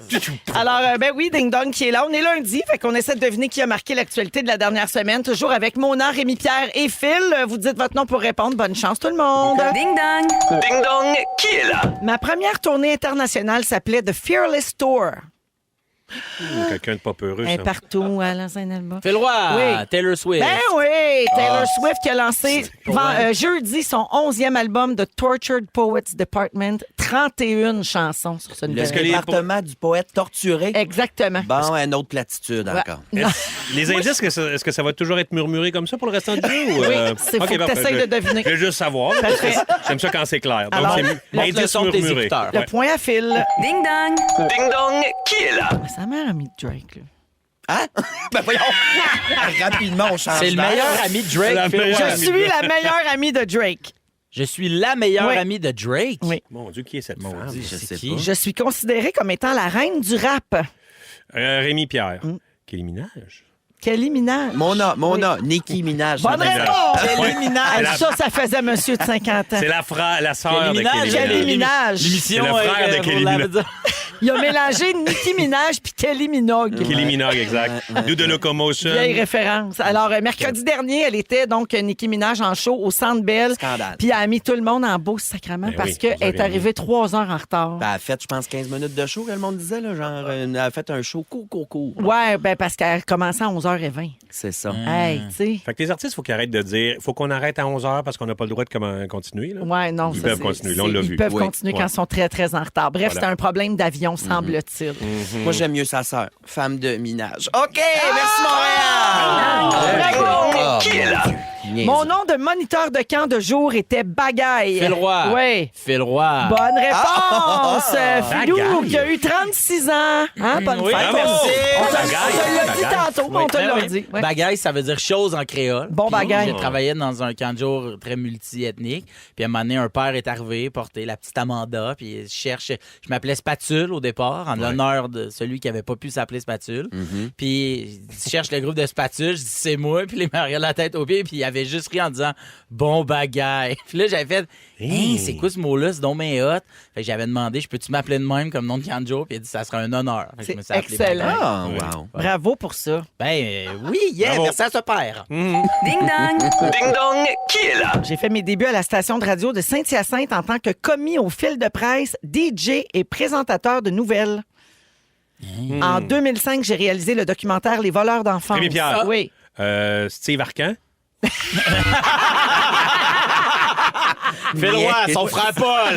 Alors, ben oui, Ding Dong qui est là. On est lundi, fait qu'on essaie de deviner qui a marqué l'actualité de la dernière semaine. Toujours avec Mona, Rémi-Pierre et Phil. Vous dites votre nom pour répondre. Bonne chance, tout le monde. Ding dong. Ding Dong qui est là. Ma première tournée internationale s'appelait The Fearless Tour. Quelqu'un de pas peureux, Elle est ça. partout à Los-Angeles. Fais le roi. Oui. Taylor Swift. Ben oui, Taylor Swift qui a lancé jeudi son 11e album The Tortured Poets Department. 31 chansons sur ce Le nouvel que les- département du poète torturé. Exactement. Bon, une autre platitude encore. Les indices, est-ce que ça va toujours être murmuré comme ça pour le restant du jeu? Ou, Oui, c'est faut que parfait. t'essayes de deviner. Je veux juste savoir. Parfait. J'aime ça quand c'est clair. Donc, Alors, c'est montre le indice son de tes murmuré. écouteurs. Le Ouais. point à Phil. Ding dong. Ding Dong qui est là. Sa mère a mis Drake. Là. Hein? Ben voyons. Rapidement, on change C'est le d'air. meilleur ami de Drake. La Phil meilleure Roy. Je suis la meilleure amie de Drake. Je suis la meilleure Oui. amie de Drake. Oui. Mon Dieu, qui est cette femme? Dieu, Je c'est sais qui? pas. Je suis considérée comme étant la reine du rap. Rémi Pierre. Mm. Quel Minage? Kelly Minaj. Mona, Nicki Minaj. Bonne ça veut dire. réponse! Kelly Minaj. Ah, ça faisait monsieur de 50 ans. C'est la sœur de Kelly Minaj. Kelly Kelly Minaj. Minaj. L'émission C'est le frère de vous Kelly l'avez Minaj. dit. Il a mélangé Nicki Minaj puis Kelly Minogue. Kelly Minogue, exact. Do the Locomotion. Vieille référence. Alors, mercredi dernier, elle était donc Nicki Minaj en show au Centre Bell. Scandale. Puis elle a mis tout le monde en beau sacrement Ben parce oui, qu'elle vous avez est arrivée 3 heures en retard. Ben, elle a fait, je pense, 15 minutes de show, que le monde disait. Là, genre, elle a fait un show court. Ouais, ben parce qu'elle commençait à 11h20. C'est ça. Hey, tu sais. Fait que les artistes, il faut qu'ils arrêtent de dire faut qu'on arrête à 11h parce qu'on n'a pas le droit de continuer. Là. Ouais, non, Ils ça, peuvent c'est- continuer, là, c'est- on l'a Ils vu. peuvent Oui. continuer quand Ouais. ils sont très, très en retard. Bref, Voilà. c'est un problème d'avion, semble-t-il. Moi, j'aime mieux sa sœur, femme de Minaj. OK, merci Montréal. Bravo! Qui est là? Mon nom de moniteur de camp de jour était Bagaille. Phil Roy. Oui. Phil Roy. Bonne réponse! Philou, Bagaille. qui a eu 36 ans. Hein, bonne Oui, fête. merci. On te Bagaille. l'a dit Bagaille. tantôt, mais on te Ben l'a oui. dit. Ouais. Bagaille, ça veut dire chose en créole. Bon Puis bagaille. J'ai travaillé dans un camp de jour très multi-ethnique. Puis à un moment donné, un père est arrivé, porté la petite Amanda, puis il cherche... Je m'appelais Spatule au départ, en l'honneur de celui qui avait pas pu s'appeler Spatule. Puis il cherche le groupe de Spatule, je dis c'est moi, puis les mains la tête au pied, puis il avait juste ri en disant bon bagaille. Puis là, j'avais fait hey, c'est quoi ce mot-là, c'est donc bien hot. Fait que j'avais demandé, je peux-tu m'appeler de même comme nom de camp de jour, puis il a dit ça sera un honneur. Fait que je me suis C'est appelé excellent. Bagaille. Ah, Ouais. wow. Bravo pour ça. Oui, yeah, Bravo. merci à ce père. Ding dong. Ding Dong qui est là? J'ai fait mes débuts à la station de radio de Saint-Hyacinthe en tant que commis au fil de presse, DJ et présentateur de nouvelles. En 2005, j'ai réalisé le documentaire Les voleurs d'enfance. Rémi Pierre. Oui. Steve Arcan. Phil Roy, son frère Paul.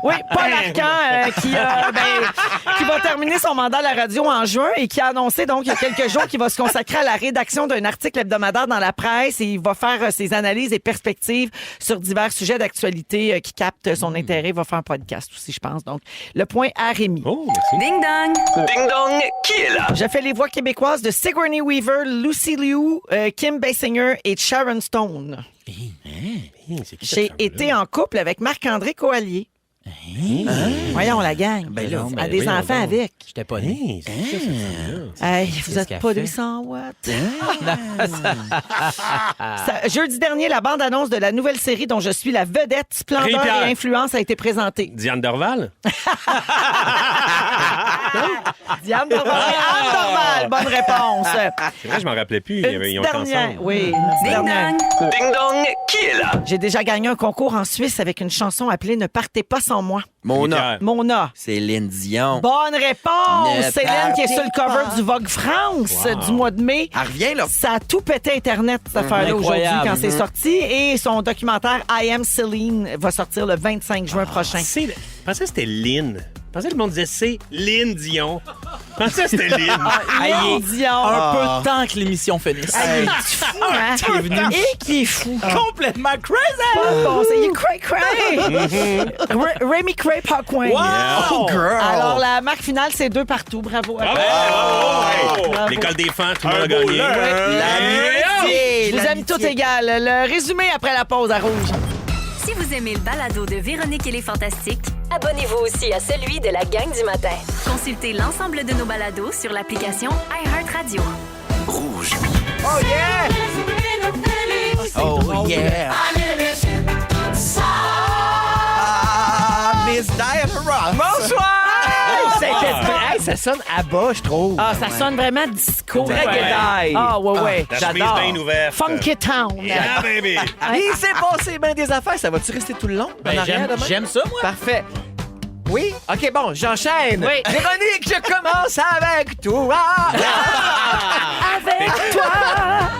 Oui, Paul Arcan qui va terminer son mandat à la radio en juin et qui a annoncé donc il y a quelques jours qu'il va se consacrer à la rédaction d'un article hebdomadaire dans la presse et il va faire ses analyses et perspectives sur divers sujets d'actualité qui captent son intérêt. Il va faire un podcast aussi, je pense. Donc, le point à Rémi. Oh, merci. Ding dong. Ding Dong qui est là? Je fais les voix québécoises de Sigourney Weaver, Lucy Liu, Kim Basinger et Sharon Stone. C'est qui cette J'ai femme-là? été en couple avec Marc-André Coallier. Voyons, la gang. Ben là, à des voyons enfants donc. avec. J'étais pas né. C'est ça, cette femme-là. Hey, vous êtes qu'elle pas fait? 200 watts. Jeudi dernier, la bande-annonce de la nouvelle série dont je suis la vedette, Splendeur Rémi-Pierre. et Influence, a été présentée. Diane Dorval? Diane Dorval. Anne Dorval, bonne réponse. C'est vrai, je m'en rappelais plus. Une Ils ont petite été dernière. ensemble. Oui, une petite Ding dernière. dong. Ding dong, qui est là? J'ai déjà gagné un concours en Suisse avec une chanson appelée Ne partez pas sans moi. Mona. Rémi-Pierre. Mona. Céline Dion. Bonne réponse! Ne Céline qui est sur le cover partez du Vogue France Wow. du mois de mai. Elle revient, là. Ça a tout pété Internet, cette affaire-là, aujourd'hui, Incroyable. quand c'est sorti. Et son documentaire I Am Céline va sortir le 25 juin prochain. Je pensais que c'était Lynn. Je pensais que le monde disait c'est Lynn Dion. Je pensais que c'était Lynn. Lynn Dion. Un peu de temps que l'émission finisse. Ah, il est fou, hein? Et qui est fou. Complètement crazy! Pas bon, c'est il est cray-cray. Rémi Cray Parkwain. Oh, girl. Alors, la marque finale, c'est 2 partout. Bravo. Bravo! Bravo. L'école des fans, tout le monde a gagné. La Je vous aime toutes égales. Le résumé après la pause à Rouge. Si vous aimez le balado de Véronique et les Fantastiques, Abonnez-vous aussi à celui de la gang du matin. consultez l'ensemble de nos balados sur l'application iHeartRadio. Rouge. Oh, yeah. Ah, Miss Diana Ross. Bonsoir! Hey, ça sonne à bas, je trouve. Ah, ça sonne vraiment disco. Très Ouais. guédaille. Ah, ouais. La chemise J'adore. bien ouverte. Funky Town. Yeah, baby! Il s'est passé bien des affaires. Ça va-tu rester tout le long? Ben, en arrière demain? j'aime ça, moi. Parfait. Oui? OK, bon, j'enchaîne. Oui. Véronique, je commence avec toi. Avec toi.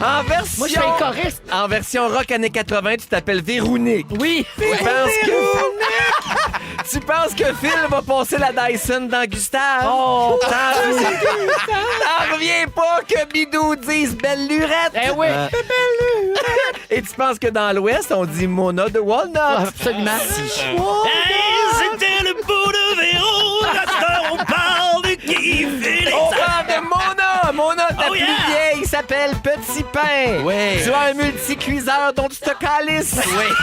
En version... Moi, je fais le choriste. En version rock années 80, tu t'appelles Véronique. Oui. Tu penses que Phil va passer la Dyson dans Gustave? Oh, T'en reviens pas que Bidou dise belle lurette? eh oui. Et tu penses que dans l'Ouest, on dit Mona de Walnut? Absolument. C'était le bout de Véro. On parle de qui? On parle de Mona! Mona, ta Oh, plus yeah! vieille, s'appelle Petit Pain. Ouais. Tu as un multicuiseur dont tu te calisses.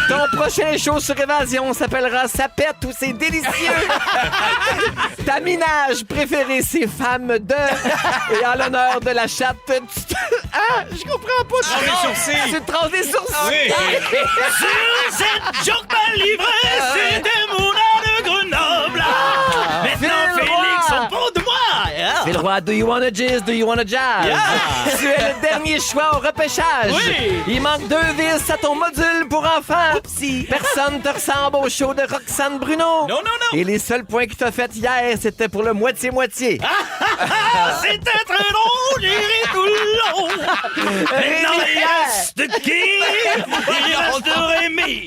Ton prochain show sur Évasion s'appellera Ça pète ou c'est délicieux. Ta minage préférée, c'est Femme de. Et en l'honneur de la chatte, Ah, je comprends pas. Tranche des sourcils. Tu te tranches des sourcils. Oui. Sur cette joke mal livrée, c'était Mona de Grenoble. Maintenant, Phil Félix, Roy. on parle de moi. C'est le roi. Do you wanna jizz? Do you wanna jazz? Tu es le dernier choix au repêchage. Oui. Il manque 2 vis à ton module pour enfants. Personne te ressemble au show de Roxane Bruno. Non. Et les seuls points que tu as fait hier, c'était pour le moitié-moitié. C'était très drôle, j'ai ri tout le long. Maintenant, il reste qui? Il reste Rémi.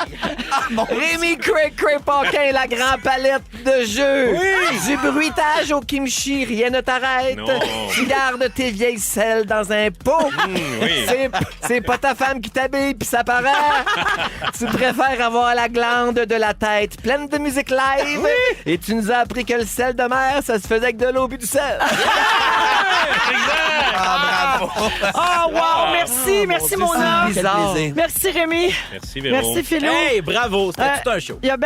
Rémi Cray Paquin, la grande palette de jeux. Du bruitage au kimchi, rien ne t'arrête. Non. Tu gardes tes vieilles selles dans un pot. oui. C'est pas ta femme qui t'habille, puis ça paraît. Tu préfères avoir la glande de la tête pleine de musique live. Et tu nous as appris que le sel de mer, ça se faisait avec de l'eau puis du sel. Ah, bravo. Oh, wow. Merci, Mona. Quel plaisir. Merci, Rémi. Merci, Véro. Merci, Philou. Hey, bravo, c'était Euh, tout un show. Il y a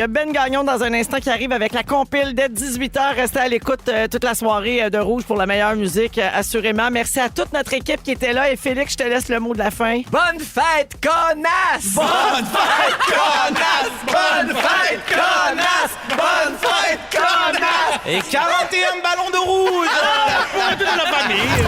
Ben Gagnon dans un instant qui arrive avec la compile dès 18h. Restez à l'écoute toute la soirée de Rouge pour la meilleure musique, assurément. Merci à toute notre équipe qui était là. Et Félix, je te laisse le mot de la fin. Bonne fête, connasse! Bonne fête, connasse! Bonne fête, connasse! Bonne fête, connasse! Et 41 ballons de rouge! Pour toute la famille.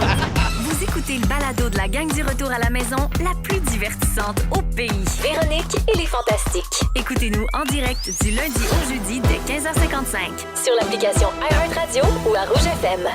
Vous écoutez le balado de la gang du retour à la maison, la plus divertissante au pays. Véronique et les Fantastiques. Écoutez-nous en direct du lundi au jeudi dès 15h55. Sur l'application iHeartRadio ou à Rouge FM.